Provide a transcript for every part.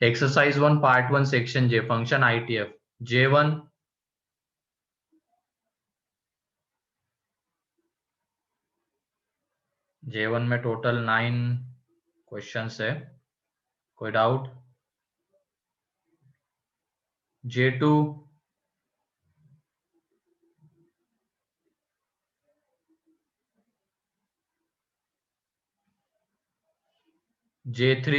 Exercise 1 part 1 section जे function ITF J1 J1 में total 9 questions है। कोई doubt? J2 J3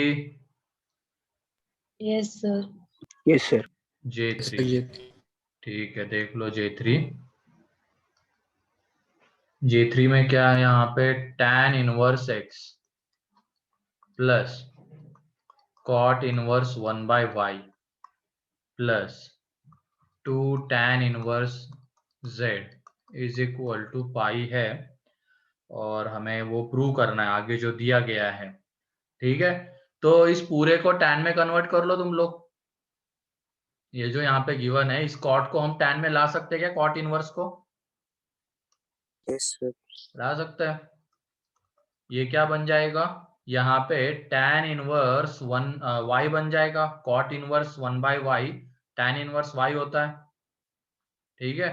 yes sir. Yes sir. J3 ठीक है, देख लो J3 में क्या है यहाँ पे tan inverse x plus cot inverse 1/y plus 2 tan inverse z is equal to pi है, और हमें वो प्रूव करना है आगे जो दिया गया है। ठीक है, तो इस पूरे को tan में कन्वर्ट कर लो तुम लोग। ये जो यहाँ पे गिवन है, इस cot को हम tan में ला सकते हैं क्या? cot इनवर्स को यस सर। ला सकते हैं। ये क्या बन जाएगा यहाँ पे tan इनवर्स y बन जाएगा, cot inverse 1/y tan inverse y होता है। ठीक है,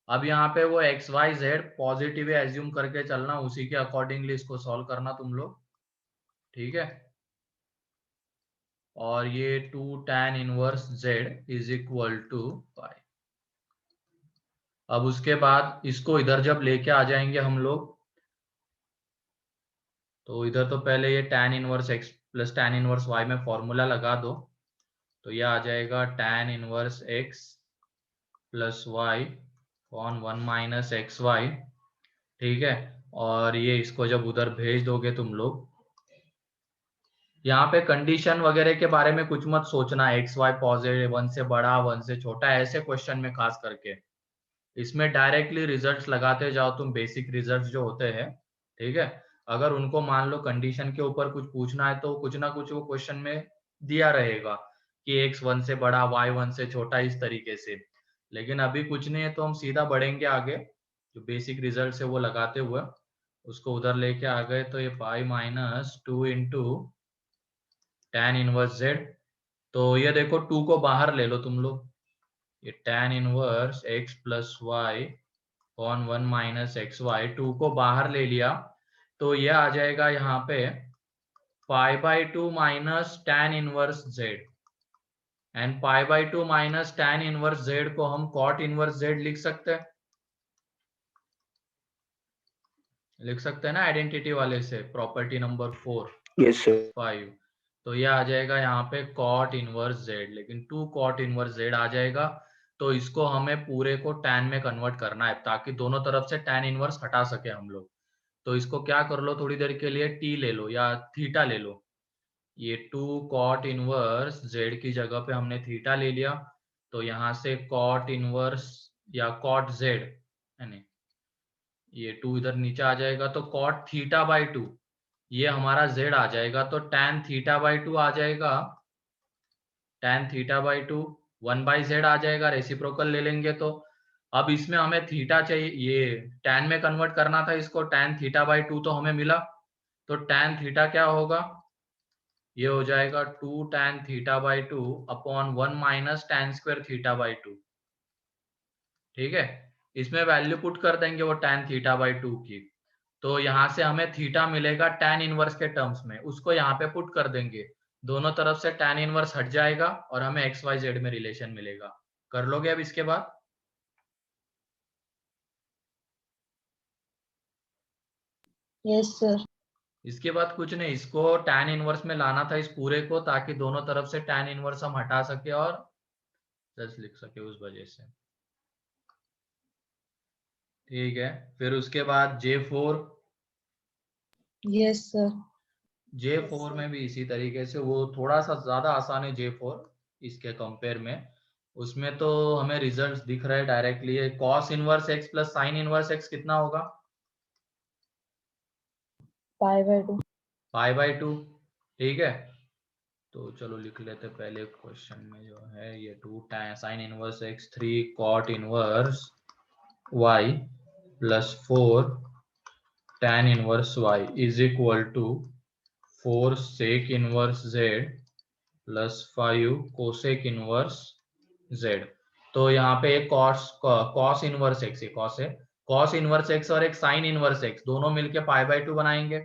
अब यहाँ पे वो x y z positive assume करके चलना, उसी के अकॉर्डिंगली इसको सॉल्व करना तुम लोग। ठीक है, और ये 2 tan inverse z is equal to pi. अब उसके बाद इसको इधर जब लेके आ जाएंगे हम लोग, तो इधर तो पहले ये tan inverse x plus tan inverse y में फॉर्मूला लगा दो, तो ये आ जाएगा tan inverse x plus y on 1 minus x y. ठीक है, और ये इसको जब उधर भेज दोगे तुम लोग, यहाँ पे कंडीशन वगैरह के बारे में कुछ मत सोचना, एक्स वाई पॉजिटिव 1 से बड़ा 1 से छोटा, ऐसे क्वेश्चन में खास करके इसमें डायरेक्टली रिजल्ट्स लगाते जाओ तुम, बेसिक रिजल्ट्स जो होते हैं। ठीक है, अगर उनको मान लो कंडीशन के ऊपर कुछ पूछना है तो कुछ ना कुछ वो क्वेश्चन में दिया रहेगा कि एक्स 1 से बड़ा वाई 1 से छोटा, इस तरीके से। लेकिन अभी कुछ नहीं है, तो हम सीधा बढ़ेंगे आगे, जो बेसिक रिजल्ट है वो लगाते हुए उसको उधर लेके आ गए, तो ये pi minus 2 into tan inverse z। तो ये देखो 2 को बाहर ले लो तुम लोग, ये tan inverse x plus y on 1 minus x y, 2 को बाहर ले लिया, तो ये आ जाएगा यहाँ पे π/2 minus tan inverse z, and π/2 minus tan inverse z को हम cot इनवर्स z लिख सकते हैं ना, आइडेंटिटी वाले से, प्रॉपर्टी नंबर 4 यस सर। 5। तो ये आ जाएगा यहाँ पे cot इनवर्स z, लेकिन 2 cot इनवर्स z आ जाएगा। तो इसको हमें पूरे को tan में कन्वर्ट करना है, ताकि दोनों तरफ से tan इनवर्स हटा सके हम लोग। तो इसको क्या कर लो, थोड़ी देर के लिए t ले लो या थीटा ले लो। ये 2 cot इनवर्स z की जगह पे हमने थीटा ले लिया, तो यहाँ से cot इनवर्स या cot z, यानी ये 2 इधर नीचे आ जाएगा, तो cot θ/2 ये हमारा z आ जाएगा, तो tan θ/2 आ जाएगा, tan θ/2 1/z आ जाएगा, रेसिप्रोकल ले लेंगे तो। अब इसमें हमें थीटा चाहिए, ये tan में कन्वर्ट करना था इसको, tan θ/2 तो हमें मिला, तो tan थीटा क्या होगा, ये हो जाएगा 2 tan θ/2 upon 1 minus tan square θ/2। ठीक है, इसमें वैल्यू पुट कर देंगे वो tan θ/2 की, तो यहाँ से हमें थीटा मिलेगा tan इनवर्स के टर्म्स में, उसको यहाँ पे पुट कर देंगे, दोनों तरफ से tan इनवर्स हट जाएगा और हमें एक्स वाई जेड में रिलेशन मिलेगा। कर लोगे अब इसके बाद? Yes sir. इसके बाद कुछ नहीं, इसको tan इनवर्स में लाना था इस पूरे को, ताकि दोनों तरफ से tan इनवर्स हम हटा सके और जस्ट लिख सके उस वजह से। ठीक है, फिर उसके बाद J4। Yes sir. J4 में भी इसी तरीके से, वो थोड़ा सा ज्यादा आसान है J4 इसके कंपेयर में। उसमें तो हमें रिजल्ट्स दिख रहे हैं directly, cos inverse x plus sin inverse x कितना होगा, π/2। π/2। ठीक है, तो चलो लिख लेते पहले क्वेश्चन में जो है, ये 2 sin inverse x 3 cot inverse y plus 4 tan inverse y is equal to 4 sec inverse z plus 5 cosec inverse z. तो यहाँ पे एक कॉस इनवर्स एक्स, ये कॉस है, कॉस इनवर्स एक्स और एक साइन इनवर्स एक्स दोनों मिलके π/2 बनाएंगे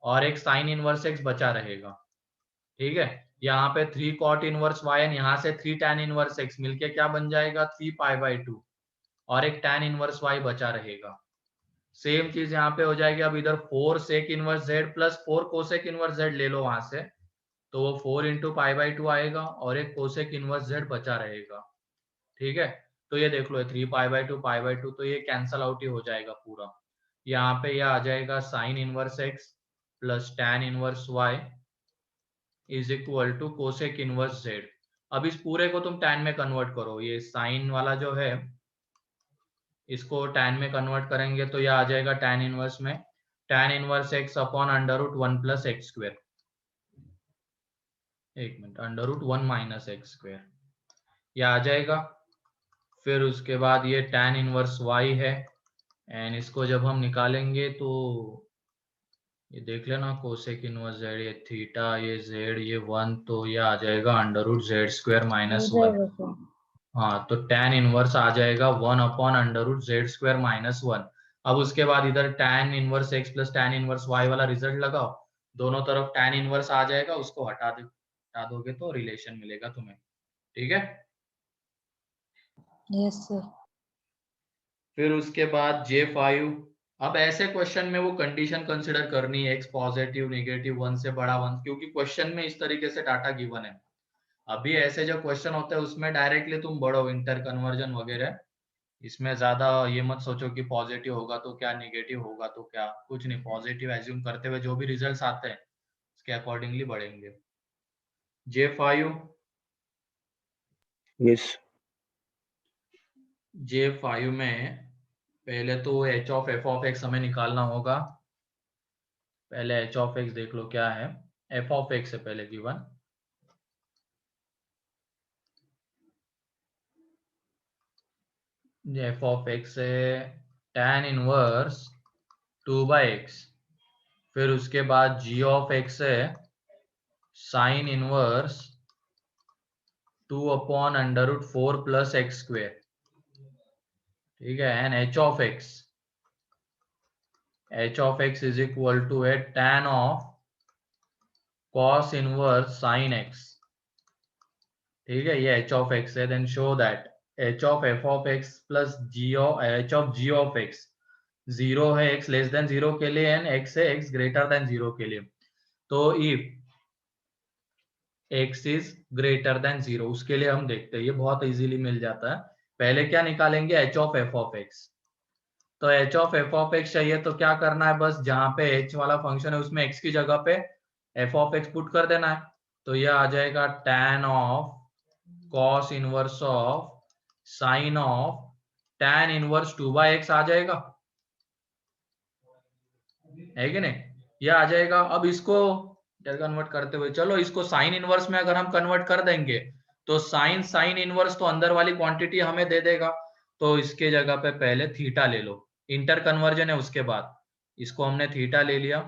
और एक साइन इनवर्स एक्स बचा रहेगा। ठीक है, यहाँ पे 3 कॉट इनवर्स वाई एंड यहाँ से 3 टैन इनवर्स एक्स मिलके क्या बन जाएगा 3 π/2 और एक टैन इनवर्स वाई बचा रहेगा। सेम चीज यहाँ पे हो जाएगी। अब इधर 4 sec inverse z plus 4 cosec inverse z ले लो वहां से, तो वो 4 इंटू π/2 आएगा और एक कोसेक इनवर्स जेड बचा रहेगा। ठीक है, तो ये देख लो 3 π/2 तो ये कैंसल आउट ही हो जाएगा पूरा। यहाँ पे यह आ जाएगा sine inverse x plus tan inverse y is equal to cosec inverse z. अब इस पूरे को तुम टैन में कन्वर्ट करो, ये साइन वाला जो है इसको टैन में कन्वर्ट करेंगे तो यह आ जाएगा टैन इनवर्स में tan inverse x upon √1 plus x square, एक मिनट, √1 माइनस एक्स स्क्वायर, यह आ जाएगा। फिर उसके बाद ये टैन इनवर्स वाई है एंड इसको जब हम निकालेंगे तो ये देख लेना कोसेक इनवर्स जेड, ये थीटा, ये जेड, ये 1, तो ये आ जाएगा √z² माइनस हो 1। जाएगा सर। हाँ, तो टैन इनवर्स आ जाएगा 1 अपॉन √z² माइनस 1। अब उसके बाद इधर tan inverse x plus tan inverse y वाला रिजल्ट लगाओ, दोनों तरफ टैन इनवर्स आ जाएगा, उसको हटा दोगे तो रिलेशन मिलेगा तुम्हें। ठीक है, यस सर। फिर उसके बाद J5। अब ऐसे क्वेश्चन में वो कंडीशन कंसिडर करनी है, एक्स पॉजिटिव नेगेटिव 1 से बड़ा 1, क्योंकि क्वेश्चन में इस तरीके से डाटा गिवन है। अभी ऐसे जो क्वेश्चन होते हैं उसमें डायरेक्टली तुम बढ़ो इंटर कन्वर्जन वगैरह, इसमें ज्यादा ये मत सोचो कि पॉजिटिव होगा तो क्या, नेगेटिव होगा तो क्या, कुछ नहीं, पॉजिटिव एज्यूम करते हुए जो भी रिजल्ट्स आते हैं उसके अकॉर्डिंगली बढ़ेंगे। J5, yes, J5 में पहले तो h of f of x हमें निकालना होगा। पहले h ऑफ x देख लो क्या है, f ऑफ x से पहले गिवन, f ऑफ x से tan इनवर्स 2/x, फिर उसके बाद g ऑफ x है sine inverse 2 upon √4 plus x square. ठीक है, and h of x is equal to है tan of cos inverse sine x। ठीक है, ये h ऑफ x है। Then show that h of f of x plus h of g of x 0 है x less than 0 के लिए and x है x greater than 0 के लिए। तो if x is greater than 0 उसके लिए हम देखते हैं, ये बहुत इजीली मिल जाता है। पहले क्या निकालेंगे, h of f of x। तो h of f of x चाहिए तो क्या करना है, बस जहां पे h वाला फंक्शन है उसमें x की जगह पे f ऑफ x पुट कर देना है। तो यह आ जाएगा tan of cos inverse of sine of tan inverse 2/x आ जाएगा, है कि नहीं, यह आ जाएगा। अब इसको कन्वर्ट करते हुए चलो इसको साइन इनवर्स में अगर हम कन्वर्ट कर देंगे तो साइन इनवर्स तो अंदर वाली क्वांटिटी हमें दे देगा, तो इसके जगह पे पहले थीटा ले लो, इंटर कन्वर्जन है उसके बाद इसको हमने थीटा ले लिया,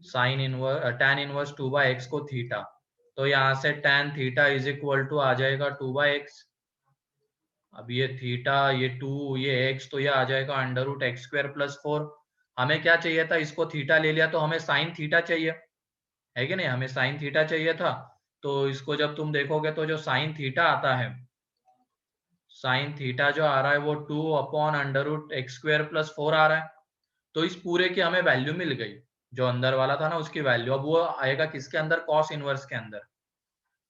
sign inverse tan inverse 2/x को थीटा, तो यहाँ से tan theta is equal to आ जाएगा 2/x। अब ये थीटा, ये 2, ये x, तो ये आ जाएगा √x² प्लस 4। हमें क्या चाहिए था, इसको थीटा ले लिया तो हमें साइन थीटा चाहिए, है कि नहीं, हमें साइन थीटा चाहिए था। तो इसको जब तुम देखोगे तो जो साइन थीटा आता है, साइन थीटा जो आ रहा है वो 2 अपॉन √x² प्लस 4 आ रहा है। तो इस पूरे की हमें वैल्यू मिल गई, जो अंदर वाला था ना उसकी वैल्यू। अब वो आएगा किसके अंदर, कॉस इनवर्स के अंदर।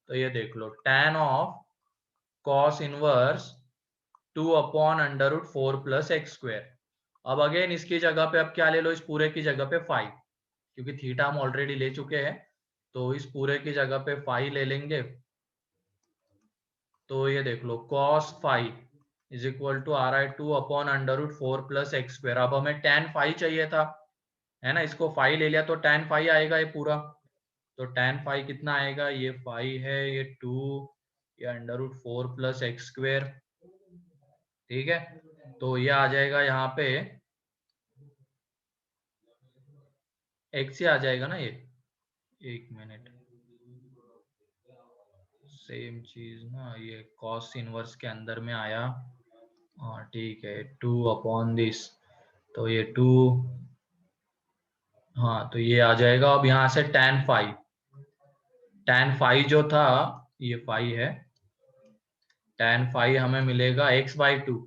तो ये देख लो tan of cos inverse 2 upon √4 plus x square. अब अगेन इसकी जगह पे अब क्या ले लो, इस पूरे की जगह पे 5, क्योंकि थीटा हम ऑलरेडी ले चुके हैं, तो इस पूरे की जगह पे 5 ले लेंगे। तो ये देख लो cos 5 इज इक्वल टू आ रहा है 2 अपॉन √4 प्लस एक्स स्क्वायर। अब हमें tan 5 चाहिए था, है ना, इसको 5 ले लिया तो tan 5 आएगा ये पूरा। तो tan 5 कितना आएगा, ये 5 है, ये 2, ये √4 प्लस एक्स स्क्वायर। ठीक है, तो ये आ जाएगा यहाँ पे x ही आ जाएगा ना ये, एक मिनट, सेम चीज ना, ये कॉस इनवर्स के अंदर में आया। हाँ ठीक है, 2/this, तो ये 2, हाँ तो ये आ जाएगा। अब यहाँ से tan phi जो था, ये phi है, tan phi हमें मिलेगा x/2,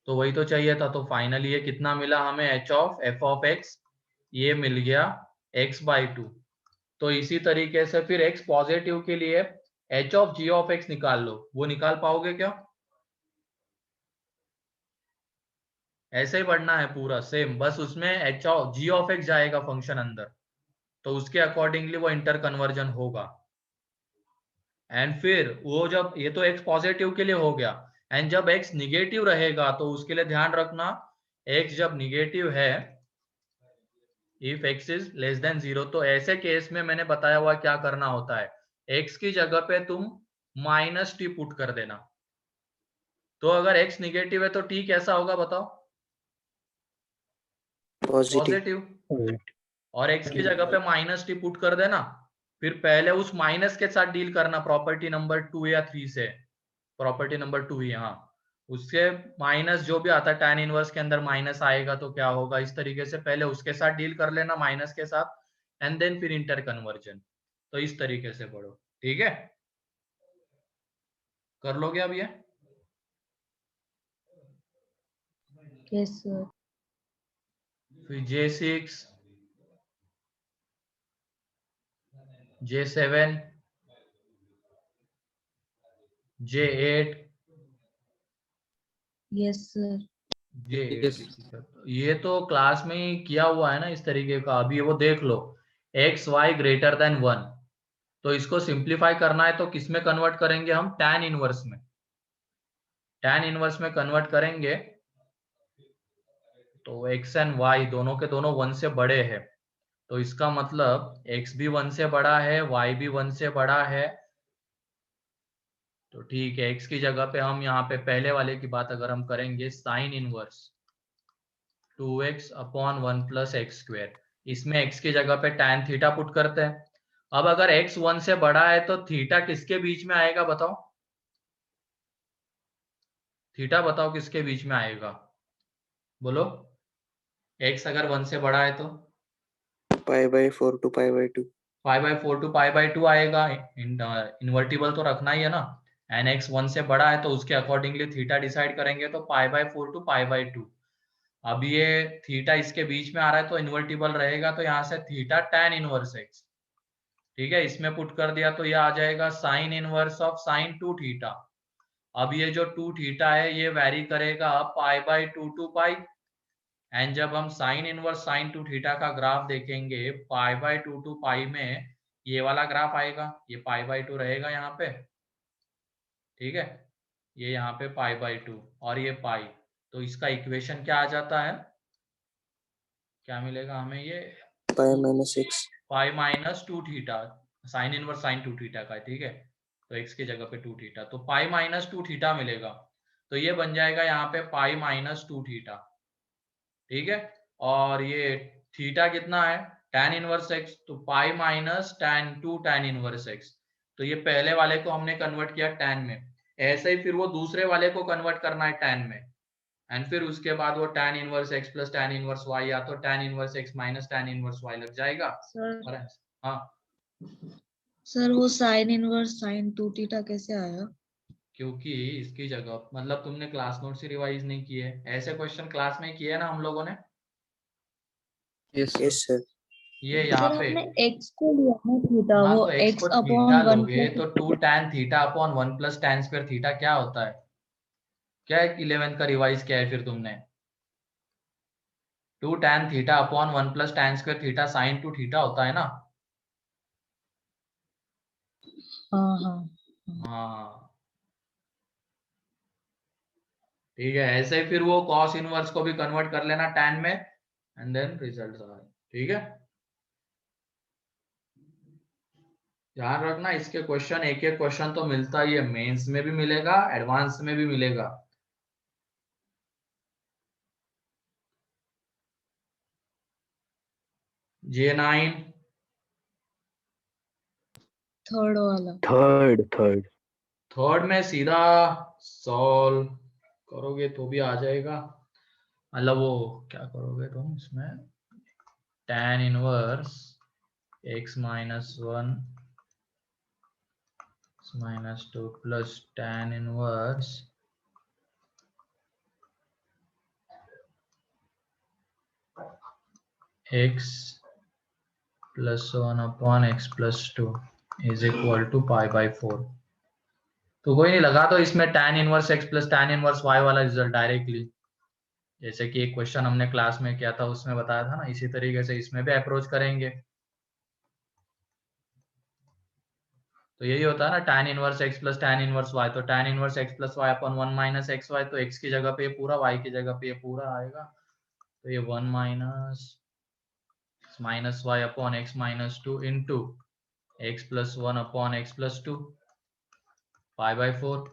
तो वही तो चाहिए था। तो फाइनली ये कितना मिला हमें, h(f(x), ये मिल गया x/2। तो इसी तरीके से फिर x पॉजिटिव के लिए h(g(x) निकाल लो, वो निकाल पाओगे क्या? ऐसे ही पढ़ना है पूरा सेम, बस उसमें h(g(x) जाएगा फंक्शन अंदर, तो उसके अकॉर्डिंगली वो इंटर कन्वर्जन होगा। एंड फिर वो जब, ये तो x पॉजिटिव के लिए हो गया, एंड जब x निगेटिव रहेगा तो उसके लिए ध्यान रखना, x जब निगेटिव है, if x is less than 0, तो ऐसे केस में मैंने बताया हुआ क्या करना होता है, x की जगह पे तुम -t पुट कर देना। तो अगर x निगेटिव है तो t कैसा होगा बताओ? पॉजिटिव। पॉजिटिव। और x की जगह पे -t पुट कर देना, फिर पहले उस माइनस के साथ डील करना, प्रॉपर्टी नंबर 2 या 3 से, प्रॉपर्टी नंबर 2 यहाँ, उससे माइनस जो भी आता है tan इनवर्स के अंदर माइनस आएगा तो क्या होगा, इस तरीके से पहले उसके साथ डील कर लेना, माइनस के साथ, एंड देन फिर इंटर कन्वर्जन। तो इस तरीके से पढ़ो, ठीक है? कर लोगे अब ये? Yes, sir. फिर J6, J7, J8, Yes, sir. J8, ये तो क्लास में ही किया हुआ है ना इस तरीके का। अभी वो देख लो, x(y)<1, तो इसको सिंप्लीफाई करना है तो किस में कन्वर्ट करेंगे हम, tan इनवर्स में। tan इनवर्स में कन्वर्ट करेंगे तो x एंड y दोनों के दोनों 1 से बड़े हैं, तो इसका मतलब x भी 1 से बड़ा है, y भी 1 से बड़ा है। तो ठीक है, x की जगह पे हम यहाँ पे पहले वाले की बात अगर हम करेंगे, साइन इनवर्स 2x/1 + x², इसमें x की जगह पे tan थीटा पुट करते हैं। अब अगर x 1 से बड़ा है तो थीटा किसके बीच में आएगा बताओ? थीटा बताओ किसके बीच में आएगा, बोलो? x अगर 1 से बड़ा है तो π/4 to π/2। π/4 to π/2 आएगा। इन्वर्टिबल तो रखना ही है ना, एन एक्स 1 से बड़ा है तो उसके अकॉर्डिंगली थीटा डिसाइड करेंगे, तो π/4 to π/2। अब ये थीटा इसके बीच में आ रहा है तो इन्वर्टिबल रहेगा, तो यहाँ से थीटा tan इनवर्स x, ठीक है, इसमें पुट कर दिया तो ये आ जाएगा sine inverse of sin 2 theta. अब ये जो 2 थीटा है ये वैरी करेगा π/2 to π, एंड जब हम साइन इनवर्स sin 2 थीटा का ग्राफ देखेंगे π/2 to π में, ये वाला ग्राफ आएगा, ये π/2 रहेगा यहाँ पे, ठीक है, ये यहाँ पे π/2 और ये पाई, तो इसका इक्वेशन क्या आ जाता है, क्या मिलेगा हमें, ये π-x। π-2 theta, sine inverse sin 2 theta का है, ठीक है, तो x की जगह पे 2 थीटा, तो π-2 थीटा मिलेगा, तो ये बन जाएगा यहाँ पे π-2 थीटा, ठीक है। और ये थीटा कितना है, tan इनवर्स x, तो tan इनवर्स x, तो ये पहले वाले को हमने कन्वर्ट किया tan में, ऐसे ही फिर वो दूसरे वाले को कन्वर्ट करना है tan में, एंड फिर उसके बाद वो tan inverse x plus tan inverse y, या तो tan inverse x minus tan inverse y लग जाएगा। सर और हाँ, सर वो साइन इनवर्स साइन 2 थीटा कैसे आया? क्योंकि इसकी जगह, मतलब तुमने क्लास नोट से रिवाइज नहीं किए, ऐसे क्वेश्चन क्लास में किए ना हम लोगों ने, यस सर। ये यहाँ सर पे, हमने x को लिया ना थीटा, हाँ वो तो x को थीटा x/1 लोगे तो 2 tan थीटा/1 + tan² थीटा क्या होता है, क्या है 11th का रिवाइज किया है फिर तुमने, 2 tan थीटा/1 + tan² theta sin 2 theta होता है ना। हाँ हाँ हाँ ठीक है, ऐसे ही फिर वो cos इनवर्स को भी कन्वर्ट कर लेना tan में, एंड देन रिजल्ट आ रहे, ठीक है। ध्यान रखना इसके क्वेश्चन, एक एक क्वेश्चन तो मिलता ही है, मेंस में भी मिलेगा, एडवांस में भी मिलेगा। J9, थर्ड वाला। थर्ड। थर्ड में सीधा सॉल्व करोगे तो भी आ जाएगा, मतलब वो क्या करोगे तुम इसमें tan inverse x minus 1 minus 2 plus tan inverse x plus 1 upon x plus 2 is equal to pi by 4। तो कोई नहीं, लगा तो इसमें tan inverse x plus tan inverse y वाला रिजल्ट डायरेक्टली, जैसे कि एक क्वेश्चन हमने क्लास में किया था उसमें बताया था ना, इसी तरीके से इसमें भी अप्रोच करेंगे। तो यही होता है ना tan inverse x plus tan inverse y, तो tan inverse x plus y upon 1 minus x y, तो x की जगह पे ये पूरा, y की जगह पे ये पूरा आएगा, तो ये 1 minus y upon x minus 2 into x plus 1 upon x plus 2 pi by 4।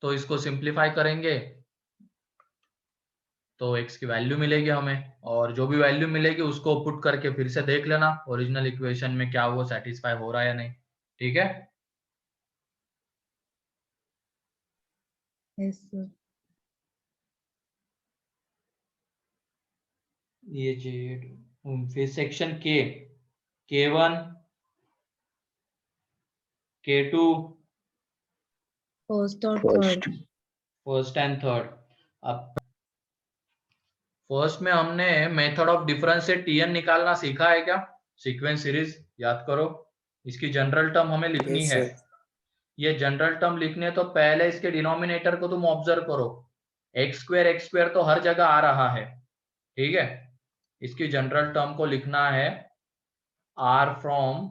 तो इसको सिंप्लीफाई करेंगे तो x की वैल्यू मिलेगी हमें, और जो भी वैल्यू मिलेगी उसको पुट करके फिर से देख लेना ओरिजिनल इक्वेशन में क्या वो सेटिस्फाई हो रहा है या नहीं। ठीक है, यस सर। ये चाहिए। फिर सेक्शन के, K1 K2 फर्स्ट और first. Third. First and third. अब फर्स्ट में हमने मेथड ऑफ डिफरेंस से टीएन निकालना सीखा है क्या, सीक्वेंस सीरीज याद करो, इसकी जनरल टर्म हमें लिखनी यस है। सर। ये जनरल टर्म लिखने तो पहले इसके डिनोमिनेटर को तुम ऑब्जर्व करो, एक्स स्क्वायर तो हर जगह आ रहा है, ठीक है। इसकी जनरल टर्म को लिखना है आर फ्रॉम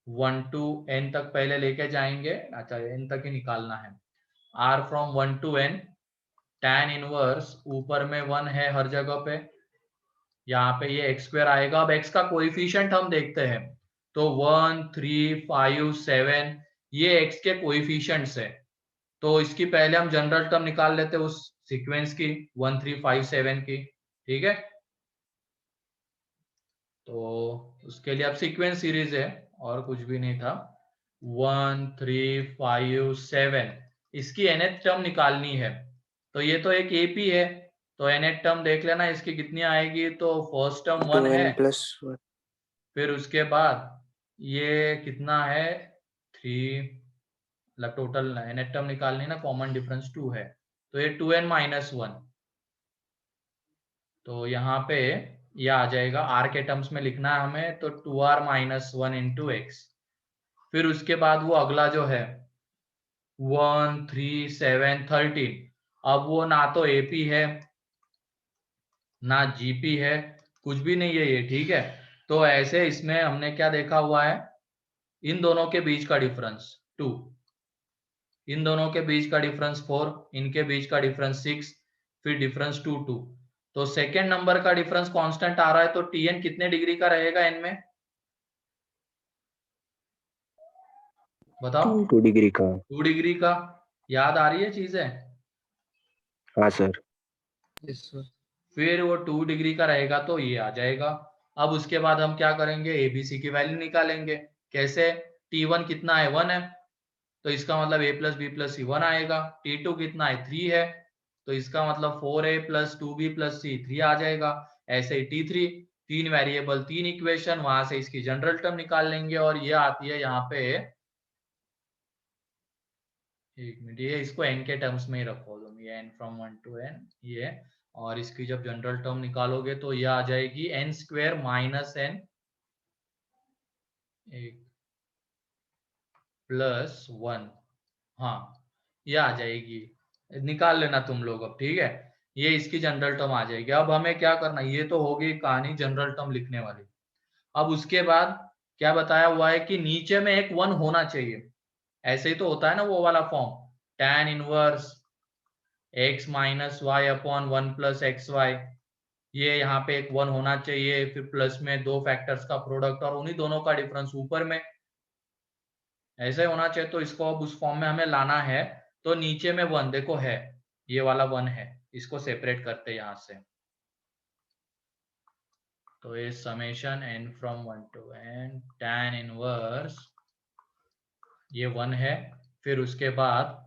1 टू n तक पहले लेके जाएंगे, अच्छा n तक ही निकालना है, r from 1 to n tan inverse ऊपर में 1 है हर जगह पे, यहाँ पे ये एक्स स्क्वायर आएगा। अब एक्स का कोएफिशिएंट हम देखते हैं, तो 1 3 5 7 ये एक्स के कोएफिशिएंट्स है, तो इसकी पहले हम जनरल टर्म निकाल लेते हैं उस सीक्वेंस की 1 3 5 7 की, ठीक है। तो उसके लिए अब सीक्वेंस सीरीज है और कुछ भी नहीं था, 1 3 5 7 इसकी nth टर्म निकालनी है, तो ये तो एक एपी है, तो nth टर्म देख लेना इसकी कितनी आएगी, तो फर्स्ट टर्म 1 है, 2n प्लस 1। फिर उसके बाद ये कितना है 3, मतलब टोटल nth टर्म निकालनी ना, कॉमन डिफरेंस 2 है, तो ये 2n माइनस 1, तो यहाँ पे ये आ जाएगा आर के टर्म्स में लिखना है हमें, तो 2r माइनस 1 इंटू एक्स। फिर उसके बाद वो अगला जो है 1 3 7 13, अब वो ना तो एपी है ना जीपी है, कुछ भी नहीं है ये, ठीक है। तो ऐसे इसमें हमने क्या देखा हुआ है, इन दोनों के बीच का डिफरेंस 2, इन दोनों के बीच का डिफरेंस 4, इनके बीच का डिफरेंस 6, फिर डिफरेंस 2 2, तो सेकेंड नंबर का डिफरेंस कांस्टेंट आ रहा है, तो टीएन कितने डिग्री का रहेगा इनमें बताओ। 2 डिग्री का। 2 डिग्री का, याद आ रही है चीजें। हाँ सर। Yes sir. फिर वो 2 डिग्री का रहेगा तो ये आ जाएगा। अब उसके बाद हम क्या करेंगे, एबीसी की वैल्यू निकालेंगे, कैसे, T1 कितना है 1 है, तो इसका मतलब a प्लस बी प्लस सी 1 आएगा, T2 कितना है 3 है, तो इसका मतलब 4a प्लस 2b प्लस सी 3 आ जाएगा। ऐसे ही T3, 3 वेरिएबल 3 इक्वेशन, वहां से इसकी जनरल टर्म निकाल लेंगे, और ये आती है यहाँ पे, एक मिनट, ये इसको n के टर्म्स में ही रखो तुम, ये n फ्रॉम 1 टू n ये, और इसकी जब जनरल टर्म निकालोगे तो ये आ जाएगी n square minus n plus 1, हाँ ये आ जाएगी, निकाल लेना तुम लोग अब, ठीक है। ये इसकी जनरल टर्म आ जाएगी। अब हमें क्या करना, ये तो होगी कहानी जनरल टर्म लिखने वाली। अब उसके बाद क्या बताया हुआ है कि नीचे में एक 1 होना चाहिए, ऐसे ही तो होता है ना वो वाला form, tan inverse x minus y upon 1 plus x y, ये यहाँ पे एक 1 होना चाहिए, फिर प्लस में दो फैक्टर्स का प्रोडक्ट और उन्हीं दोनों का डिफरेंस ऊपर में, ऐसे होना चाहिए। तो इसको अब उस फॉर्म में हमें लाना है, तो नीचे में 1 देखो है, ये वाला 1 है, इसको सेपरेट करते यहाँ से, तो ये summation n from 1 to n tan inverse ये 1 है, फिर उसके बाद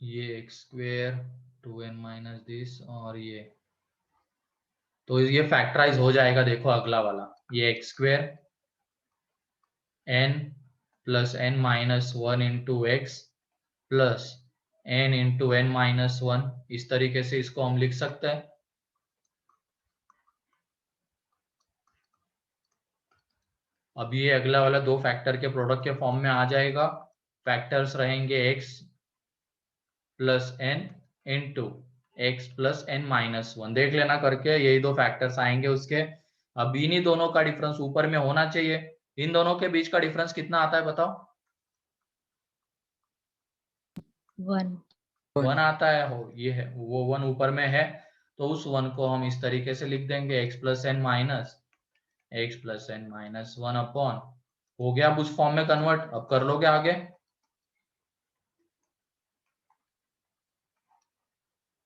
ये x square 2n minus this और ये, तो ये फैक्टराइज हो जाएगा। देखो अगला वाला, ये x square n plus n minus 1 into x plus n into n minus 1, इस तरीके से इसको हम लिख सकते हैं। अब ये अगला वाला दो फैक्टर के प्रोडक्ट के फॉर्म में आ जाएगा। फैक्टर्स रहेंगे x plus n into x plus n minus 1। देख लेना करके, यही दो फैक्टर्स आएंगे उसके। अब इन्हीं दोनों का डिफरेंस ऊपर में होना चाहिए। इन दोनों के बीच का डिफरेंस कितना आता है बताओ? 1 आता है। हो ये है, वो 1 ऊपर में है, तो उस 1 को हम इस तरीके से लिख देंगे x plus n minus 1 upon, हो गया अब उस फॉर्म में कन्वर्ट। अब कर लोगे आगे।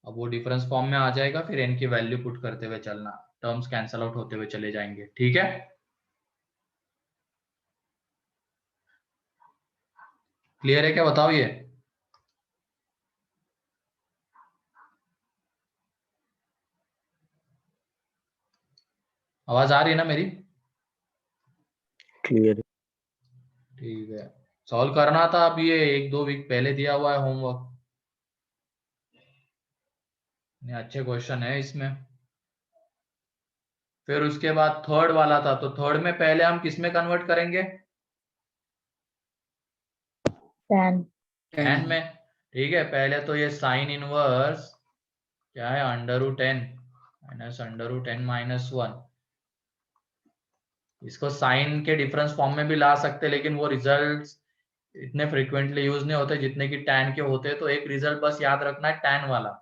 अब वो डिफरेंस फॉर्म में आ जाएगा, फिर n की वैल्यू पुट करते हुए चलना, टर्म्स कैंसल आउट होते हुए चले जाएंगे। ठीक है, क्लियर है क्या बताओ? ये आवाज आ रही है ना मेरी? क्लियर। ठीक है, सॉल्व करना था। अब ये 1-2 वीक पहले दिया हुआ है होमवर्क, अच्छे क्वेश्चन है इसमें। फिर उसके बाद थर्ड वाला था, तो थर्ड में पहले हम किस में कन्वर्ट करेंगे? tan में। ठीक है, पहले तो ये साइन इनवर्स क्या है, under root n minus under root n minus 1। इसको साइन के डिफरेंस फॉर्म में भी ला सकते, लेकिन वो रिजल्ट्स इतने फ्रिक्वेंटली यूज नहीं होते जितने कि tan के होते हैं। तो एक रिजल्ट बस याद रखना है, tan वाला,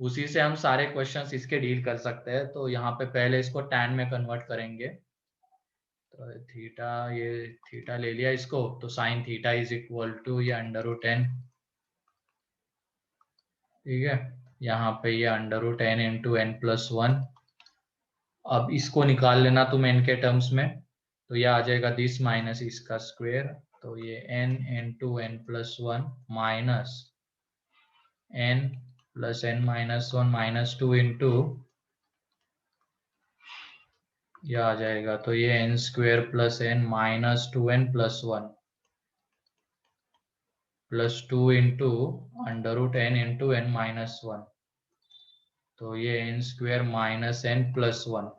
उसी से हम सारे क्वेश्चंस इसके डील कर सकते हैं। तो यहाँ पे पहले इसको tan में कन्वर्ट करेंगे। तो थीटा, ये थीटा ले लिया इसको, तो sine theta is equal to ये अंडर रूट n। ठीक है, यहाँ पे ये under root n into n plus 1। अब इसको निकाल लेना तुम n के टर्म्स में, तो ये आ जाएगा दिस माइनस इसका स्क्वायर, तो ये n into n plus 1 minus n plus n minus 1 minus 2 into ये आ जाएगा, तो ये n square plus n minus 2n plus 1 plus 2 into under root n into n minus 1, तो ये n square minus n plus 1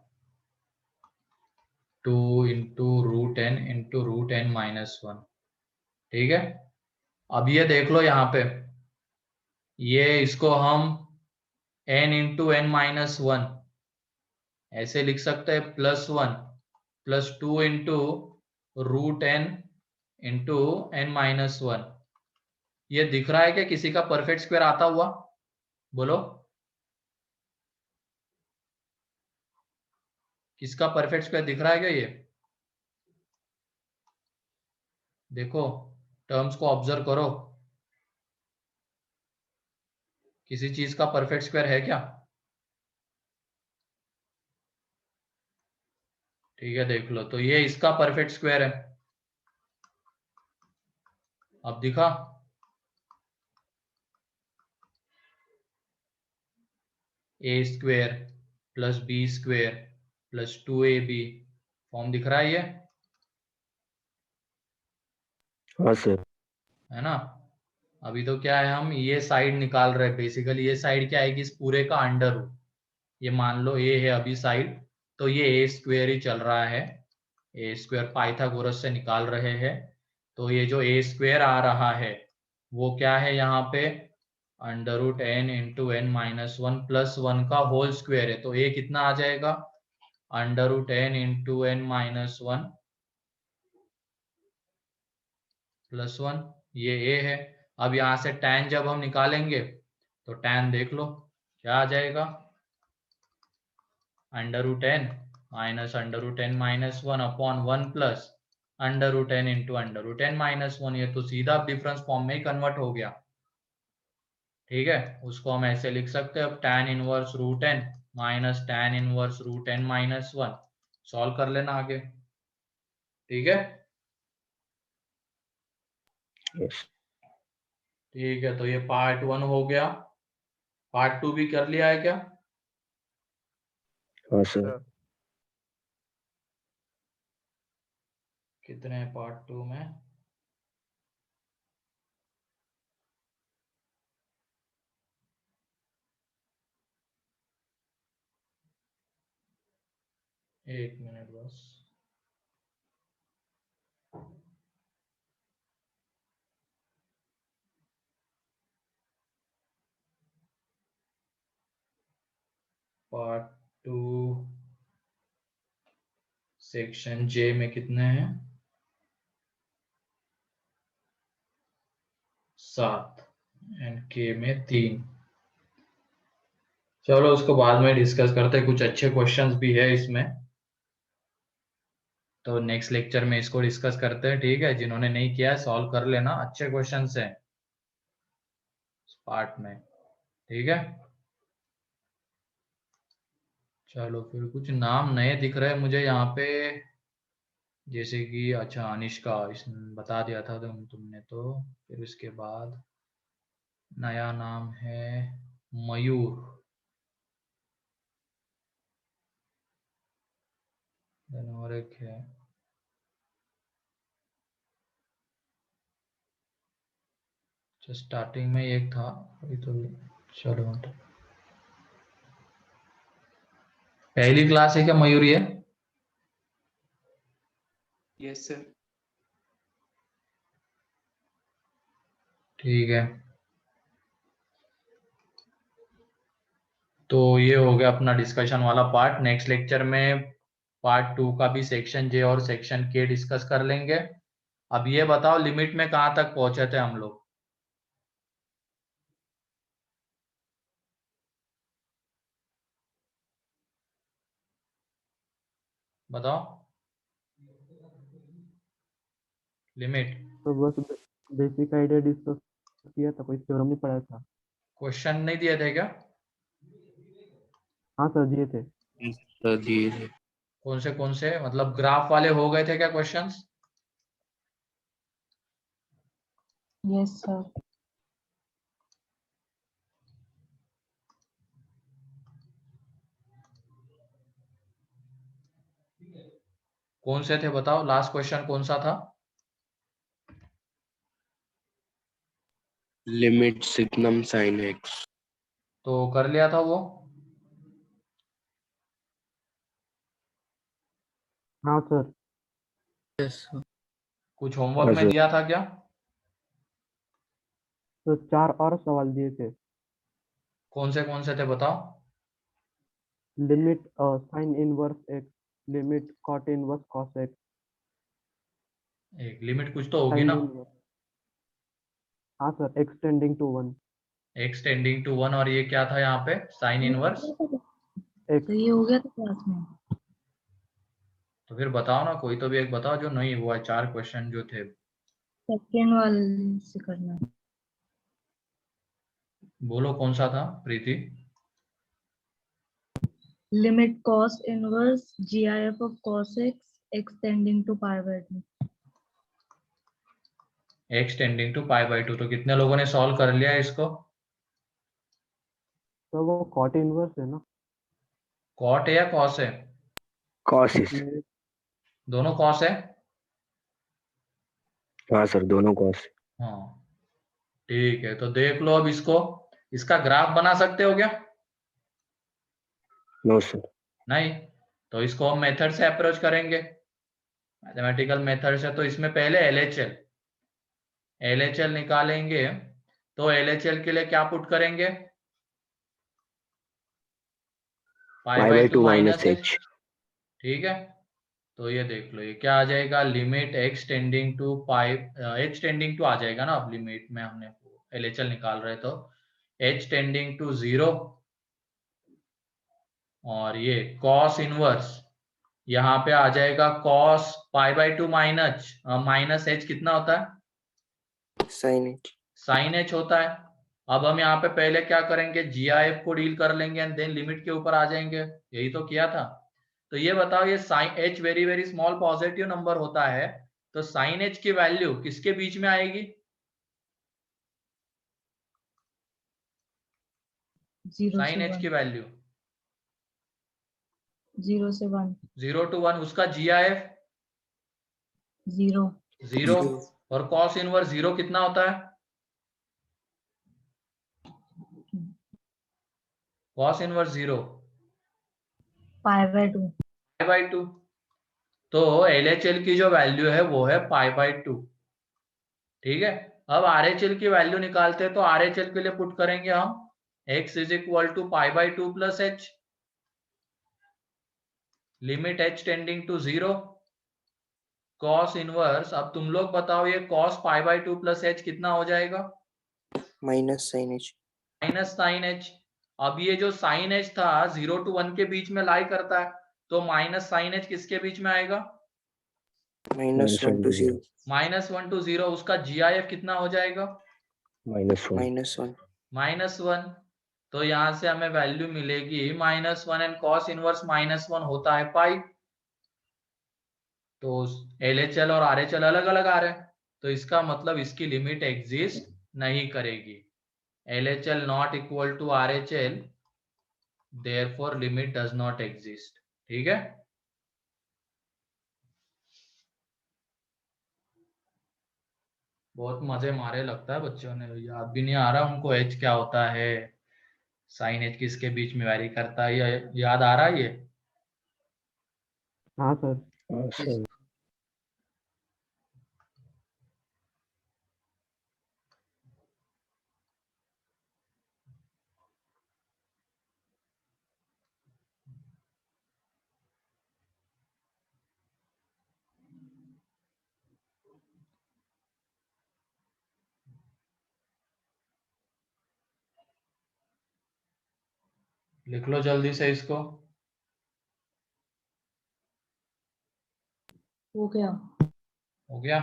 2 into root n into root n minus 1। ठीक है, अब ये देख लो यहाँ पे, ये इसको हम n इंटू n माइनस 1 ऐसे लिख सकते हैं, plus 1 plus 2 into root n into n minus 1। ये दिख रहा है क्या किसी का परफेक्ट स्क्वायर आता हुआ? बोलो, किसका परफेक्ट स्क्वायर दिख रहा है क्या? ये देखो, टर्म्स को ऑब्जर्व करो, किसी चीज का परफेक्ट स्क्वायर है क्या? ठीक है, देख लो, तो ये इसका परफेक्ट स्क्वायर है। अब दिखा? A square plus B square plus 2ab form दिख रहा है ये, हाँ सर। है ना? अभी तो क्या है, हम ये साइड निकाल रहे हैं। बेसिकली ये साइड क्या आएगी, इस पूरे का अंडर रूट। ये मान लो ए है अभी साइड, तो ये ए स्क्वेयर ही चल रहा है। ए स्क्वेयर पाइथागोरस से निकाल रहे हैं, तो ये जो ए स्क्वेयर आ रहा है वो क्या है यहाँ पे, under root n into n minus 1 plus 1 का होल स्क्वेयर है। तो ए कितना आ जाएगा, under root n into n minus 1 plus 1, ये a है। अब यहाँ से tan जब हम निकालेंगे, तो tan देख लो क्या आ जाएगा, under root n minus under root n minus 1 upon 1 plus under root n into under root n minus 1। ये तो सीधा डिफरेंस फॉर्म में ही कन्वर्ट हो गया। ठीक है, उसको हम ऐसे लिख सकते हैं, अब tan inverse root n minus tan inverse root n minus 1। Solve कर लेना आगे। ठीक है। यस। ठीक है, तो ये पार्ट 1 हो गया। पार्ट 2 भी कर लिया है क्या? हाँ सर। कितने हैं पार्ट 2 में? एक मिनट बस। पार्ट 2 सेक्शन जे में कितने हैं? 7 एंड के में 3। चलो उसको बाद में डिस्कस करते हैं, कुछ अच्छे क्वेश्चंस भी है इसमें, तो नेक्स्ट लेक्चर में इसको डिस्कस करते हैं। ठीक है, जिन्होंने नहीं किया है सॉल्व कर लेना, अच्छे क्वेश्चंस हैं पार्ट में। ठीक है, चलो फिर कुछ नाम नए दिख रहे हैं मुझे यहाँ पे, जैसे कि अच्छा अनिष्का, बता दिया था तुमने तो। फिर उसके बाद नया नाम है मयूर, और एक है जो स्टार्टिंग में एक था अभी तो। चलो तो पहली क्लास है क्या मयूर ये? Yes sir. ठीक है, तो ये हो गया अपना डिस्कशन वाला पार्ट। नेक्स्ट लेक्चर में पार्ट 2 का भी सेक्शन जे और सेक्शन के डिस्कस कर लेंगे। अब ये बताओ लिमिट में कहाँ तक पहुंचे थे हम लोग? बताओ लिमिट। तो बस बेसिक आइडिया डिस्कस किया था, कोई थ्योरम नहीं पढ़ा था। क्वेश्चन नहीं दिए थे क्या? हाँ सर, दिए थे। सर दिए। कौन से मतलब ग्राफ वाले हो गए थे क्या क्वेश्चंस? Yes sir. कौन से थे बताओ, लास्ट क्वेश्चन कौन सा था? Limit signum sine x. तो कर लिया था वो? हाँ सर। कुछ हाँ होमवर्क में सर। दिया था क्या? तो 4 और सवाल दिए थे। कौन से थे बताओ? Limit sine inverse x, limit cot inverse cos x, एक लिमिट कुछ तो होगी साइन ना? इनवर्स। हाँ sir, x tending to 1 x tending to 1, और ये क्या था यहाँ पे साइन इनवर्स? एक्स। तो ये हो गया था क्लास में। तो फिर बताओ ना, कोई तो भी एक बताओ जो नहीं हुआ है, 4 क्वेश्चन जो थे। सेकेंड वाले से करना। बोलो कौन सा था Preeti? Limit cos inverse GIF of cos x x tending to pi by 2। X tending to pi by 2, तो कितने लोगों ने सॉल्व कर लिया है इसको? तो वो कॉट इनवर्स है ना। कॉट है या कॉस है? कॉसिस। मेरे- दोनों कॉस है। हाँ सर, दोनों कॉस। हाँ ठीक है, तो देख लो अब इसको, इसका ग्राफ बना सकते हो क्या? No sir. नहीं, तो इसको हम मेथड से अप्रोच करेंगे, मैथमेटिकल मेथड से। तो इसमें पहले एलएचएल निकालेंगे। तो एलएचएल के लिए क्या पुट करेंगे? Pi pi by by 2 2 minus minus h. H. ठीक है, तो ये देख लो ये क्या आ जाएगा, limit x tending to pi, h tending to आ जाएगा ना। अब लिमिट में हमने एलएचएल निकाल रहे तो एच टेंडिंग टू 0, और ये कॉस इनवर्स यहाँ पे आ जाएगा cos pi by 2 minus H कितना होता है? Sine h. साइन एच होता है। अब हम यहाँ पे पहले क्या करेंगे, जीआईएफ को डील कर लेंगे एंड देन लिमिट के ऊपर आ जाएंगे, यही तो किया था। तो ये बताओ, ये sine h very very small positive number होता है, तो साइन एच की वैल्यू किसके बीच में आएगी? 0 साइन से एच 1, की वैल्यू 0 से 1, 0 to 1, उसका GIF 0, 0, और कॉस इनवर्स 0 कितना होता है? Cos inverse 0 π/2, π/2। तो LHL की जो वैल्यू है वो है π/2। ठीक है, अब RHL की वैल्यू निकालते हैं, तो RHL के लिए पुट करेंगे हम x is equal to π/2 plus h, limit h tending to 0, cos inverse. अब तुम लोग बताओ, ये कॉस π/2 प्लस h कितना हो जाएगा? Minus sine h. Minus sine h. अब ये जो साइन एच था 0 to 1 के बीच में लाई करता है, तो माइनस साइन एच किसके बीच में आएगा? -1 to 0। -1 to 0। उसका GIF कितना हो जाएगा? -1। -1। तो यहां से हमें वैल्यू मिलेगी -1, एंड कॉस इनवर्स -1 होता है पाई। तो LHL और RHL अलग अलग आ रहे हैं, तो इसका मतलब इसकी लिमिट एग्जिस्ट नहीं करेगी। LHL not equal to RHL, therefore limit does not exist. ठीक है, बहुत मजे मारे लगता है बच्चों ने, याद भी नहीं आ रहा उनको एच क्या होता है, साइन एच किसके बीच में वैरी करता है, ये याद आ रहा है ये? हाँ सर। लिख लो जल्दी से इसको। हो गया। हो गया?